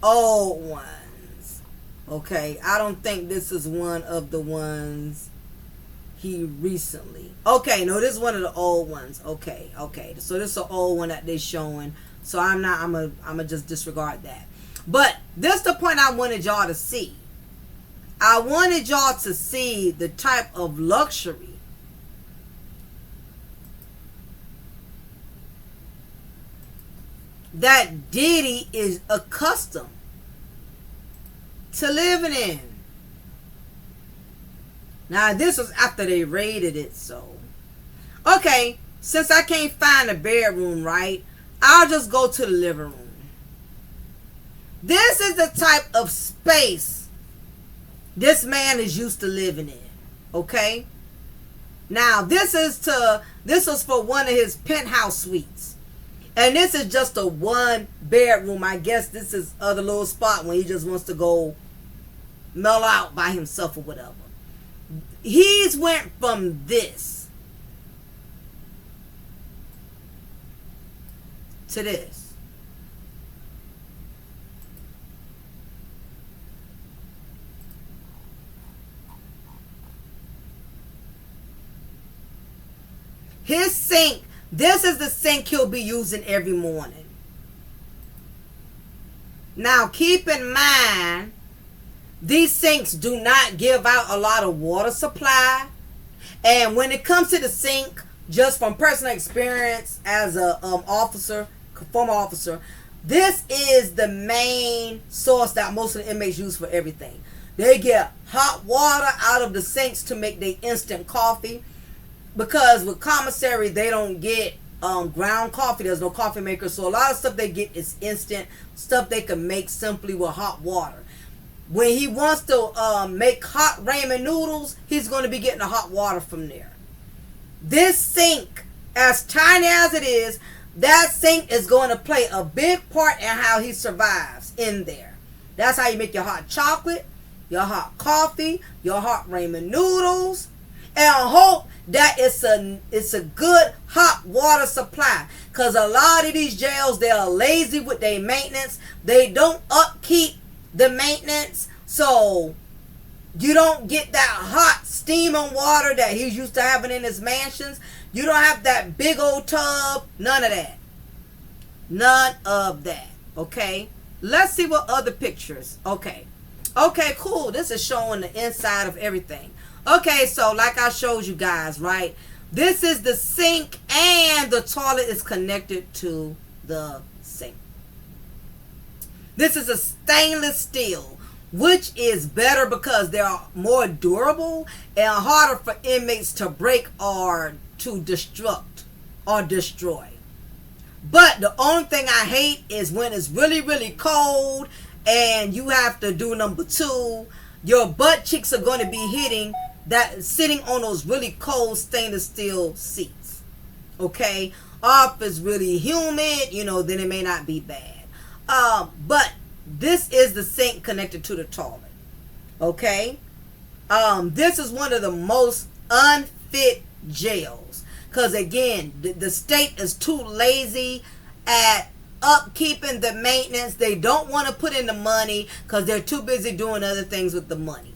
old ones. Okay, I don't think this is one of the ones he recently. Okay, no, this is one of the old ones. Okay. So this is an old one that they're showing. So I'm gonna just disregard that. But this is the point I wanted y'all to see. I wanted y'all to see the type of luxury that Diddy is accustomed to living in. Now, this was after they raided it, so. Okay, since I can't find a bedroom, right, I'll just go to the living room. This is the type of space this man is used to living in, okay? Now, this was for one of his penthouse suites. And this is just a 1 bedroom. I guess this is other little spot when he just wants to go mellow out by himself or whatever. He's went from this to this. His sink, this is the sink he'll be using every morning. Now, keep in mind, these sinks do not give out a lot of water supply. And when it comes to the sink, just from personal experience as a former officer, this is the main source that most of the inmates use for everything. They get hot water out of the sinks to make their instant coffee. Because with commissary, they don't get ground coffee. There's no coffee maker. So a lot of stuff they get is instant stuff they can make simply with hot water. When he wants to make hot ramen noodles, he's going to be getting the hot water from there. This sink, as tiny as it is, that sink is going to play a big part in how he survives in there. That's how you make your hot chocolate, your hot coffee, your hot ramen noodles. And I hope that it's a good hot water supply. Because a lot of these jails, they are lazy with their maintenance. They don't upkeep the maintenance. So you don't get that hot steaming water that he's used to having in his mansions. You don't have that big old tub. None of that. None of that. Okay. Let's see what other pictures. Okay. Okay, cool. This is showing the inside of everything. Okay, so like I showed you guys, right? This is the sink and the toilet is connected to the sink. This is a stainless steel, which is better because they are more durable and harder for inmates to break or to destruct or destroy. But the only thing I hate is when it's really, really cold and you have to do number 2, your butt cheeks are going to be sitting on those really cold stainless steel seats. Okay? Or if it's really humid, then it may not be bad. But this is the sink connected to the toilet. Okay? This is one of the most unfit jails. Because again, the state is too lazy at upkeeping the maintenance. They don't want to put in the money because they're too busy doing other things with the money.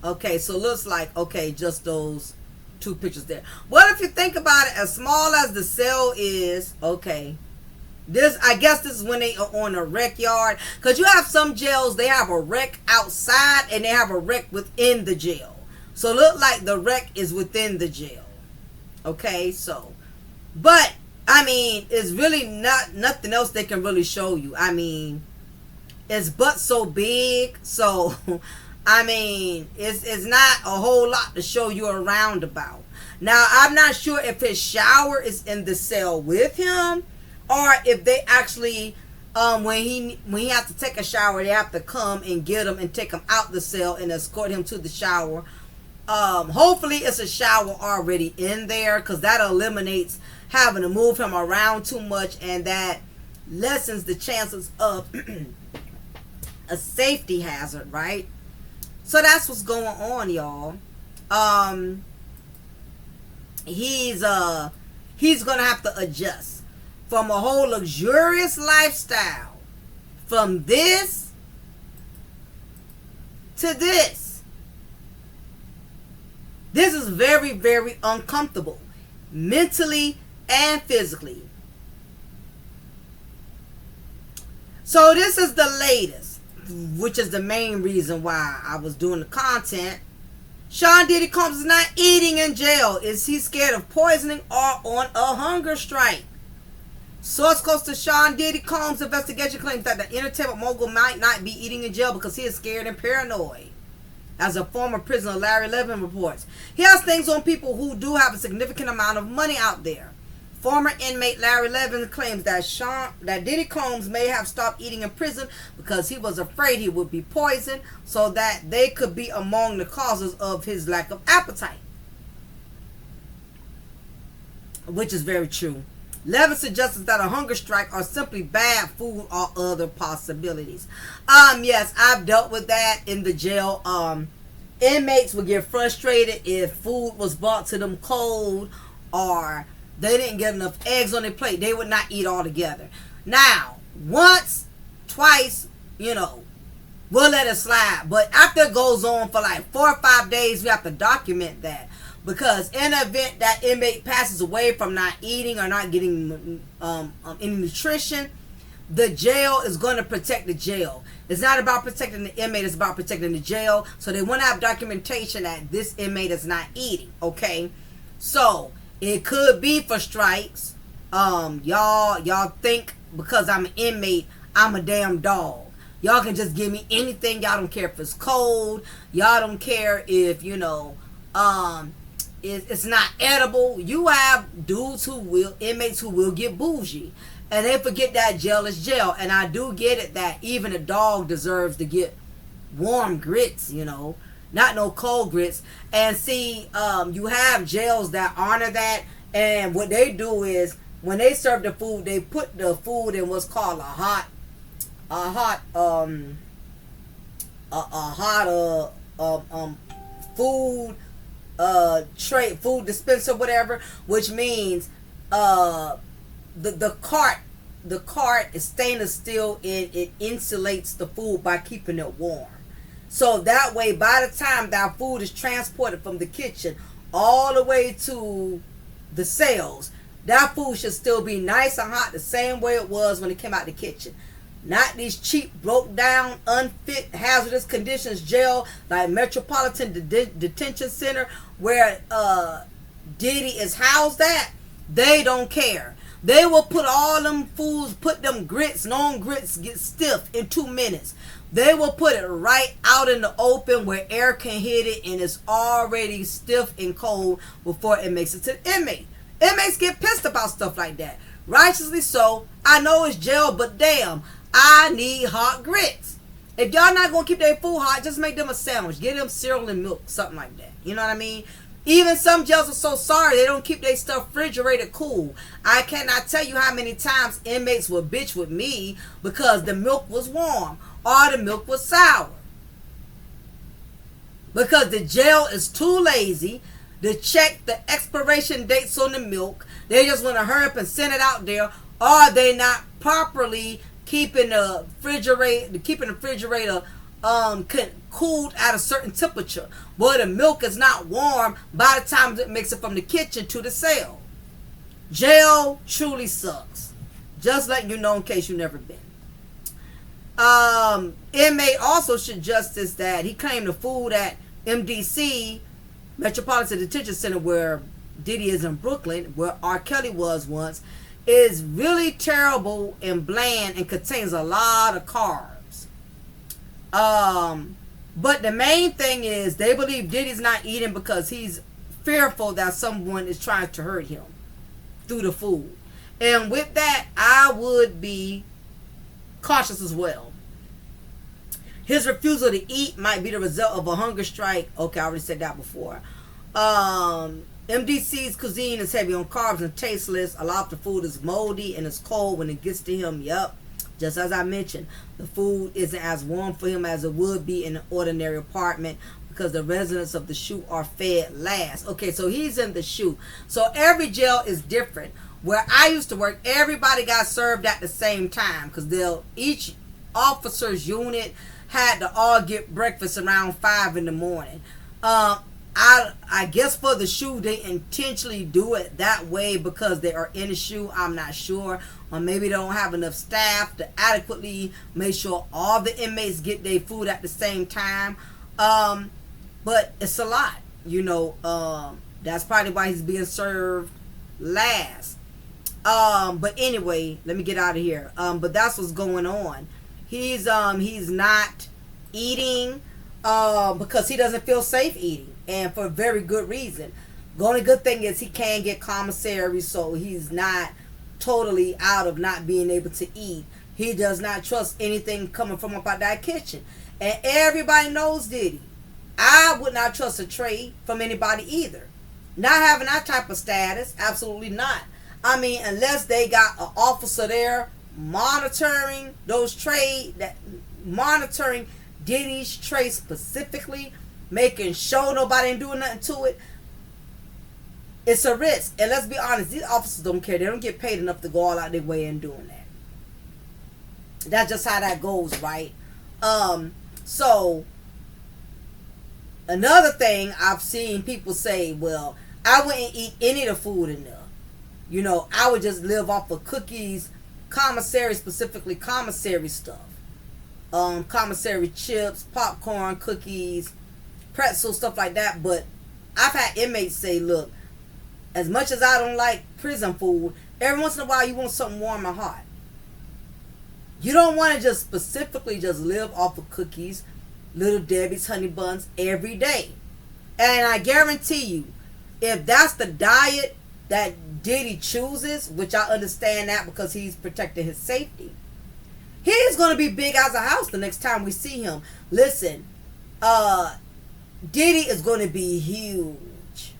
Okay, so it looks like, okay, just those 2 pictures there. Well, if you think about it, as small as the cell is, okay, I guess this is when they are on a rec yard. Because you have some jails, they have a rec outside and they have a rec within the jail. So it looks like the rec is within the jail. Okay, so, but, I mean, it's really nothing else they can really show you. I mean, it's but so big, so... I mean, it's not a whole lot to show you around about. Now, I'm not sure if his shower is in the cell with him, or if they actually, when he has to take a shower, they have to come and get him and take him out the cell and escort him to the shower. Hopefully, it's a shower already in there, because that eliminates having to move him around too much, and that lessens the chances of a safety hazard, right? So that's what's going on, y'all. He's gonna have to adjust from a whole luxurious lifestyle, from this to this. This is very, very uncomfortable, mentally and physically. So this is the latest, which is the main reason why I was doing the content. Sean Diddy Combs is not eating in jail. Is he scared of poisoning or on a hunger strike? Source close to Sean Diddy Combs' investigation claims that the entertainment mogul might not be eating in jail because he is scared and paranoid. As a former prisoner, Larry Levin reports, he has things on people who do have a significant amount of money out there. Former inmate Larry Levin claims that Diddy Combs may have stopped eating in prison because he was afraid he would be poisoned, so that they could be among the causes of his lack of appetite. Which is very true. Levin suggests that a hunger strike or simply bad food are other possibilities. Yes, I've dealt with that in the jail. Inmates would get frustrated if food was brought to them cold, or they didn't get enough eggs on their plate. They would not eat altogether. Now, once, twice, we'll let it slide. But after it goes on for like 4 or 5 days, we have to document that. Because in the event that inmate passes away from not eating or not getting any nutrition, the jail is going to protect the jail. It's not about protecting the inmate, it's about protecting the jail. So they want to have documentation that this inmate is not eating, okay? So it could be for strikes. Y'all think because I'm an inmate, I'm a damn dog. Y'all can just give me anything. Y'all don't care if it's cold. Y'all don't care if, it's not edible. You have dudes inmates who will get bougie. And they forget that jail is jail. And I do get it that even a dog deserves to get warm grits, not no cold grits. And see, you have jails that honor that. And what they do is when they serve the food, they put the food in what's called a hot food tray, food dispenser, whatever, which means the cart is stainless steel and it insulates the food by keeping it warm. So that way, by the time that food is transported from the kitchen all the way to the cells, that food should still be nice and hot the same way it was when it came out the kitchen. Not these cheap, broke down, unfit, hazardous conditions jail like Metropolitan Detention Center where Diddy is housed at. They don't care. They will put all them foods, put them grits, known grits get stiff in 2 minutes. They will put it right out in the open where air can hit it and it's already stiff and cold before it makes it to the inmate. Inmates get pissed about stuff like that. Righteously so. I know it's jail, but damn, I need hot grits. If y'all not going to keep their food hot, just make them a sandwich. Give them cereal and milk, something like that. You know what I mean? Even some jails are so sorry they don't keep their stuff refrigerated cool. I cannot tell you how many times inmates will bitch with me because the milk was warm or the milk was sour. Because the jail is too lazy to check the expiration dates on the milk. They just want to hurry up and send it out there, or they not properly keeping the refrigerator cooled at a certain temperature. Boy, the milk is not warm by the time it makes it from the kitchen to the cell. Jail truly sucks. Just letting you know in case you've never been. Inmate also should justice that he claimed the food at MDC, Metropolitan Detention Center, where Diddy is in Brooklyn, where R. Kelly was once, is really terrible and bland and contains a lot of carbs. But the main thing is they believe Diddy's not eating because he's fearful that someone is trying to hurt him through the food. And with that, I would be cautious as well. His refusal to eat might be the result of a hunger strike. Okay, I already said that before. MDC's cuisine is heavy on carbs and tasteless. A lot of the food is moldy and it's cold when it gets to him. Yup. Just as I mentioned, the food isn't as warm for him as it would be in an ordinary apartment because the residents of the SHU are fed last. Okay, so he's in the SHU. So every jail is different. Where I used to work, everybody got served at the same time because each officer's unit had to all get breakfast around 5 in the morning. I guess for the SHU they intentionally do it that way because they are in the SHU. I'm not sure. Or maybe they don't have enough staff to adequately make sure all the inmates get their food at the same time. But it's a lot, that's probably why he's being served last. But anyway, let me get out of here. But that's what's going on. He's not eating because he doesn't feel safe eating, and for a very good reason. The only good thing is he can get commissary, so he's not totally out of not being able to eat. He does not trust anything coming from up out that kitchen, and everybody knows Diddy. I would not trust a tray from anybody either. Not having that type of status, absolutely not. I mean, unless they got an officer there monitoring those monitoring Diddy's tray specifically, making sure nobody ain't doing nothing to it. It's a risk. And let's be honest, these officers don't care. They don't get paid enough to go all out their way in doing that. That's just how that goes, right? So Another thing I've seen people say, well, I wouldn't eat any of the food in there. You know, I would just live off of cookies, commissary, specifically commissary stuff. Commissary chips, popcorn, cookies, pretzels, stuff like that. But I've had inmates say, look, as much as I don't like prison food, every once in a while you want something warm and hot. You don't want to just specifically just live off of cookies, Little Debbie's, honey buns every day. And I guarantee you, if that's the diet that Diddy chooses, which I understand that because he's protecting his safety, he's going to be big as a house the next time we see him. Listen, Diddy is going to be huge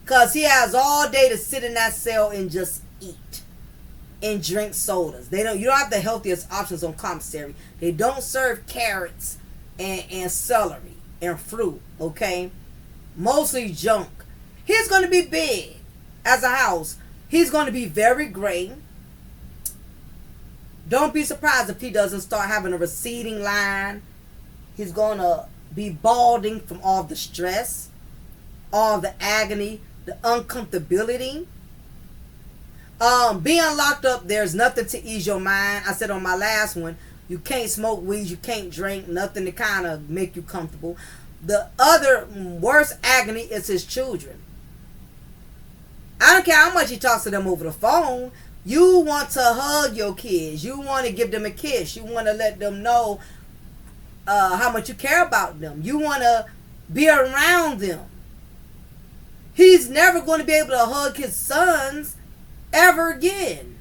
because he has all day to sit in that cell and just eat and drink sodas. You don't have the healthiest options on commissary. They don't serve carrots and celery and fruit, okay? Mostly junk. He's going to be big as a house. He's going to be very gray. Don't be surprised if he doesn't start having a receding line. He's going to be balding from all the stress, all the agony, the uncomfortability. Being locked up, there's nothing to ease your mind. I said on my last one, you can't smoke weed, you can't drink, nothing to kind of make you comfortable. The other worst agony is his children. I don't care how much he talks to them over the phone. You want to hug your kids. You want to give them a kiss. You want to let them know how much you care about them. You want to be around them. He's never going to be able to hug his sons ever again.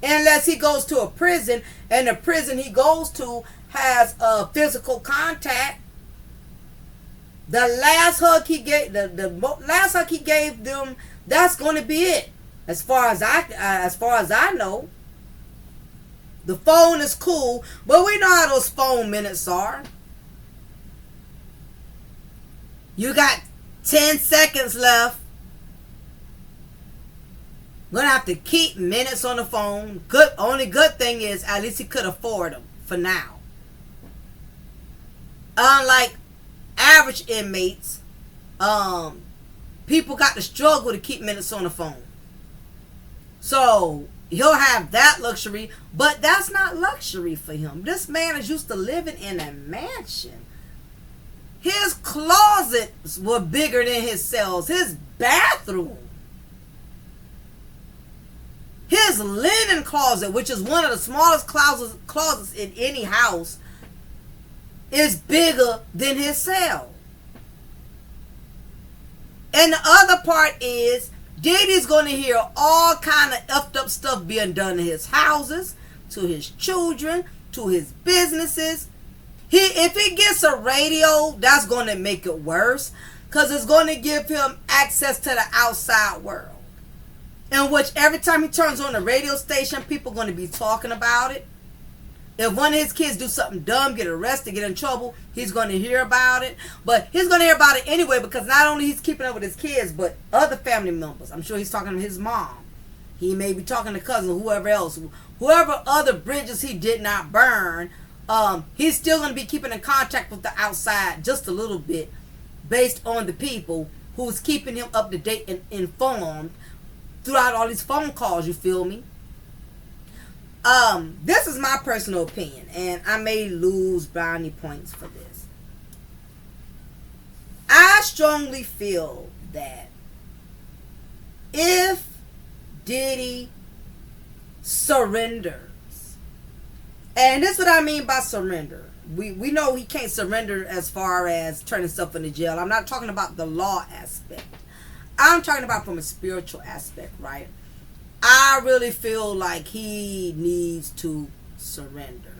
Unless he goes to a prison, and the prison he goes to has a physical contact. The last hug he gave, the last hug he gave them, that's going to be it. As far as I know. The phone is cool, but we know how those phone minutes are. You got 10 seconds left. We're going to have to keep minutes on the phone. Only good thing is at least he could afford them for now. Unlike average inmates, people got to struggle to keep minutes on the phone. So he'll have that luxury, but that's not luxury for him. This man is used to living in a mansion. His closets were bigger than his cells. His bathroom, his linen closet, which is one of the smallest closets in any house, is bigger than his cell. And the other part is Diddy's going to hear all kind of effed up stuff being done to his houses, to his children, to his businesses. If he gets a radio, that's going to make it worse because it's going to give him access to the outside world. In which every time he turns on the radio station, people are going to be talking about it. If one of his kids do something dumb, get arrested, get in trouble, he's going to hear about it. But he's going to hear about it anyway because not only he's keeping up with his kids, but other family members. I'm sure he's talking to his mom. He may be talking to cousins, whoever else. Whoever other bridges he did not burn, he's still going to be keeping in contact with the outside just a little bit based on the people who's keeping him up to date and informed throughout all these phone calls, you feel me? This is my personal opinion, and I may lose brownie points for this. I strongly feel that if Diddy surrenders, and this is what I mean by surrender. We know he can't surrender as far as turning himself into jail. I'm not talking about the law aspect. I'm talking about from a spiritual aspect, right? I really feel like he needs to surrender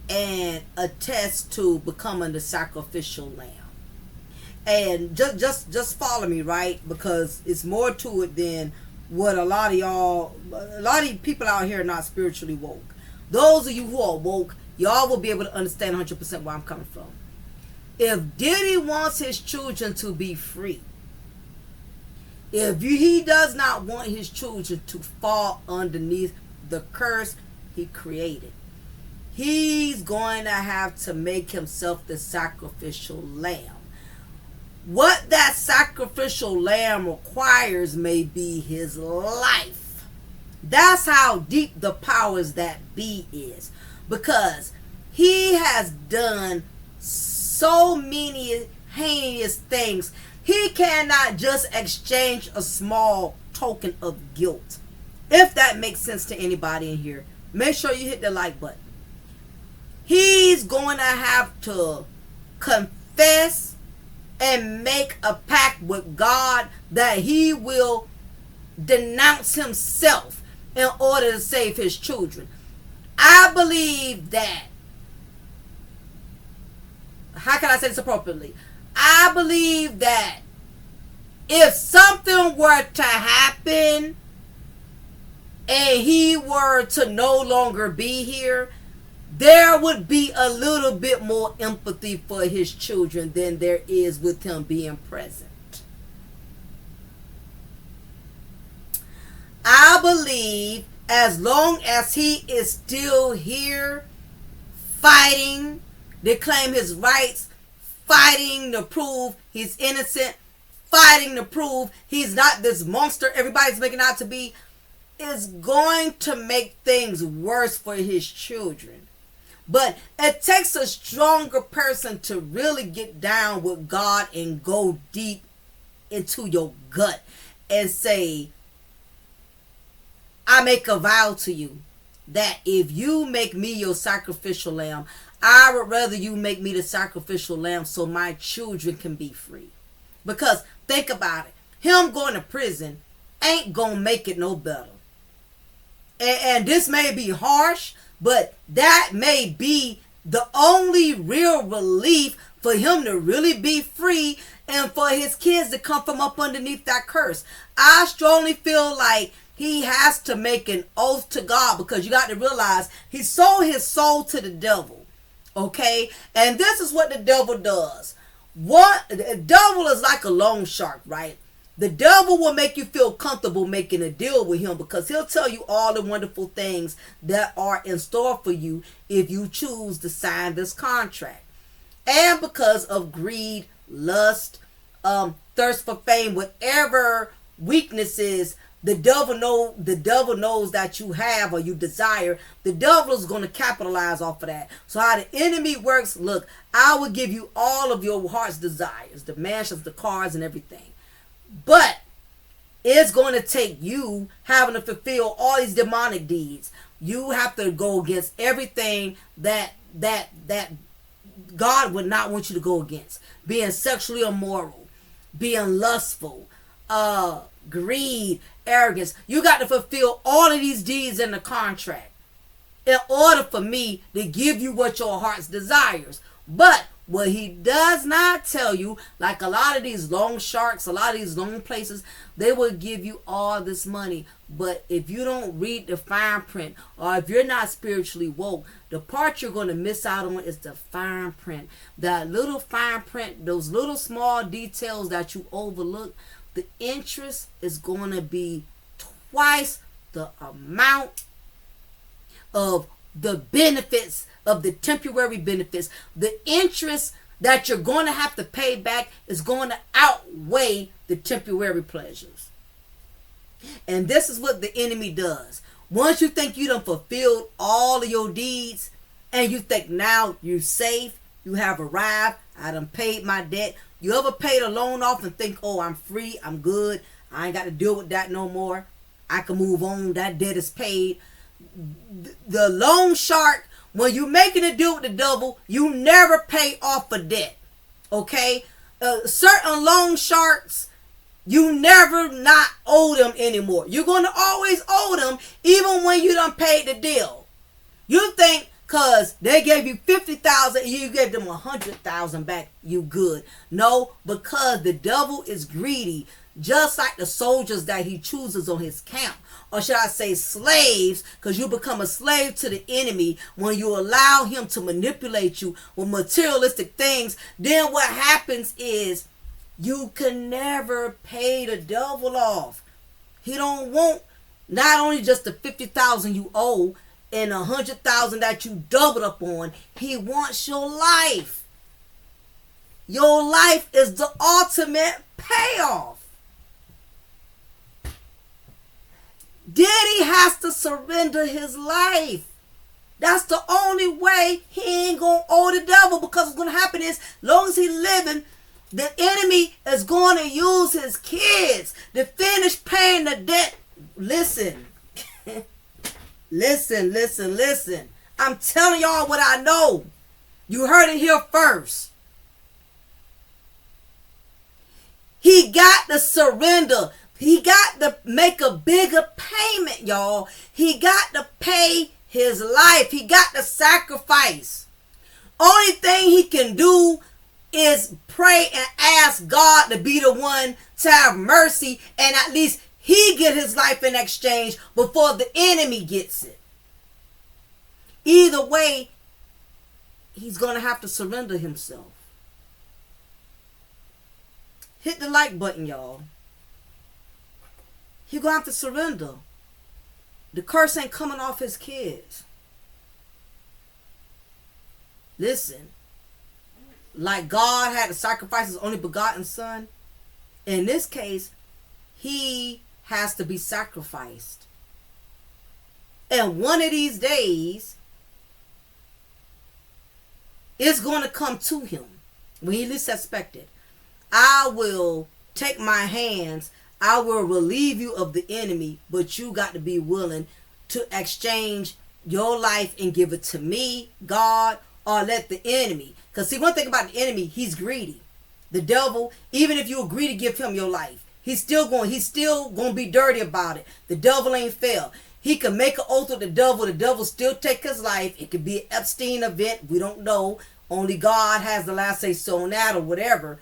and attest to becoming the sacrificial lamb. And just follow me, right? Because it's more to it than what a lot of people out here are not spiritually woke. Those of you who are woke, y'all will be able to understand 100% where I'm coming from. If Diddy wants his children to be free, if he does not want his children to fall underneath the curse he created, he's going to have to make himself the sacrificial lamb. What that sacrificial lamb requires may be his life. That's how deep the powers that be is. Because he has done so many heinous things. He cannot just exchange a small token of guilt. If that makes sense to anybody in here, make sure you hit the like button. He's going to have to confess and make a pact with God that he will denounce himself in order to save his children. I believe that, how can I say this appropriately? I believe that if something were to happen and he were to no longer be here, there would be a little bit more empathy for his children than there is with him being present. I believe as long as he is still here fighting to claim his rights, fighting to prove he's innocent, fighting to prove he's not this monster everybody's making out to be, is going to make things worse for his children. But it takes a stronger person to really get down with God and go deep into your gut and say, I make a vow to you that if you make me your sacrificial lamb, I would rather you make me the sacrificial lamb so my children can be free. Because think about it. Him going to prison ain't going to make it no better. And this may be harsh, but that may be the only real relief for him to really be free and for his kids to come from up underneath that curse. I strongly feel like he has to make an oath to God, because you got to realize he sold his soul to the devil. Okay? And this is what the devil does. The devil is like a loan shark, right? The devil will make you feel comfortable making a deal with him, because he'll tell you all the wonderful things that are in store for you if you choose to sign this contract. And because of greed, lust, thirst for fame, whatever weaknesses the devil knows that you have or you desire, the devil is going to capitalize off of that. So how the enemy works, look, I will give you all of your heart's desires, the mansions, the cars, and everything. But it's going to take you having to fulfill all these demonic deeds. You have to go against everything that God would not want you to go against. Being sexually immoral, being lustful, greed, arrogance. You got to fulfill all of these deeds in the contract in order for me to give you what your heart's desires. But what he does not tell you, like a lot of these loan sharks, a lot of these loan places, they will give you all this money. But if you don't read the fine print, or if you're not spiritually woke, the part you're going to miss out on is the fine print. That little fine print, those little small details that you overlook, the interest is going to be twice the amount of the benefits, of the temporary benefits. The interest that you're going to have to pay back is going to outweigh the temporary pleasures. And this is what the enemy does. Once you think you done fulfilled all of your deeds, and you think now you're safe, you have arrived, I done paid my debt. You ever paid a loan off and think, oh, I'm free, I'm good, I ain't got to deal with that no more, I can move on, that debt is paid. The loan shark, when you're making a deal with the devil, you never pay off a debt. Okay? Certain loan sharks, you never not owe them anymore. You're going to always owe them even when you done paid the deal. You think because they gave you $50,000 and you gave them $100,000 back, you good. No, because the devil is greedy, just like the soldiers that he chooses on his camp. Or should I say slaves, because you become a slave to the enemy when you allow him to manipulate you with materialistic things. Then what happens is you can never pay the devil off. He don't want not only just the $50,000 you owe, and 100,000 that you doubled up on. He wants your life. Your life is the ultimate payoff. Diddy has to surrender his life. That's the only way he ain't going to owe the devil, because what's going to happen is, as long as he's living, the enemy is going to use his kids to finish paying the debt. Listen. Listen. I'm telling y'all what I know. You heard it here first. He got to surrender. He got to make a bigger payment, y'all. He got to pay his life. He got to sacrifice. Only thing he can do is pray and ask God to be the one to have mercy, and at least he get his life in exchange before the enemy gets it. Either way, he's going to have to surrender himself. Hit the like button, y'all. He's going to have to surrender. The curse ain't coming off his kids. Listen. Like God had to sacrifice his only begotten son, in this case, he has to be sacrificed. And one of these days, it's going to come to him when he least expect it. I will take my hands, I will relieve you of the enemy, but you got to be willing to exchange your life and give it to me, God, or let the enemy. Because see, one thing about the enemy, he's greedy. The devil, even if you agree to give him your life, he's still going to be dirty about it. The devil ain't fair. He can make an oath with the devil still take his life. It could be an Epstein event, we don't know. Only God has the last say so on that, or whatever.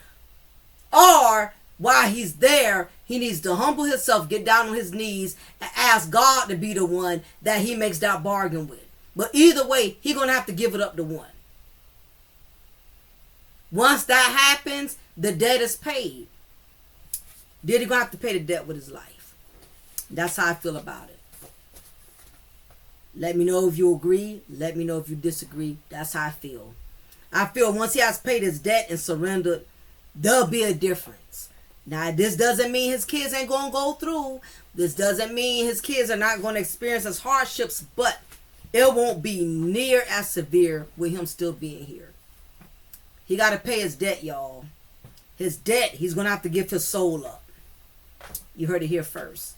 Or while he's there, he needs to humble himself, get down on his knees, and ask God to be the one that he makes that bargain with. But either way, he's going to have to give it up to one. Once that happens, the debt is paid. Diddy going to have to pay the debt with his life. That's how I feel about it. Let me know if you agree. Let me know if you disagree. That's how I feel. I feel once he has paid his debt and surrendered, there'll be a difference. Now, this doesn't mean his kids ain't going to go through. This doesn't mean his kids are not going to experience his hardships, but it won't be near as severe with him still being here. He got to pay his debt, y'all. His debt, he's going to have to give his soul up. You heard it here first.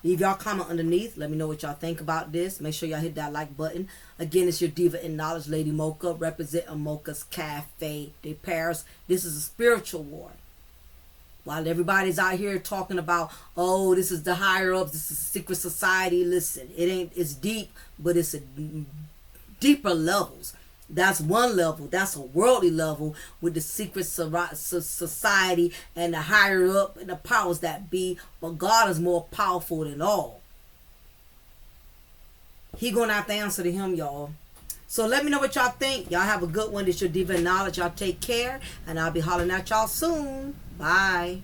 Leave y'all comment underneath. Let me know what y'all think about this. Make sure y'all hit that like button. Again, it's your diva in knowledge, Lady Mocha, representing Mocha's Cafe de Paris. This is a spiritual war. While everybody's out here talking about, oh, this is the higher ups, this is secret society. Listen, it's deep, but it's a deeper levels. That's one level. That's a worldly level with the secret society and the higher up and the powers that be. But God is more powerful than all. He gonna have to answer to him, y'all. So let me know what y'all think. Y'all have a good one. It's your diva knowledge. Y'all take care, and I'll be hollering at y'all soon. Bye.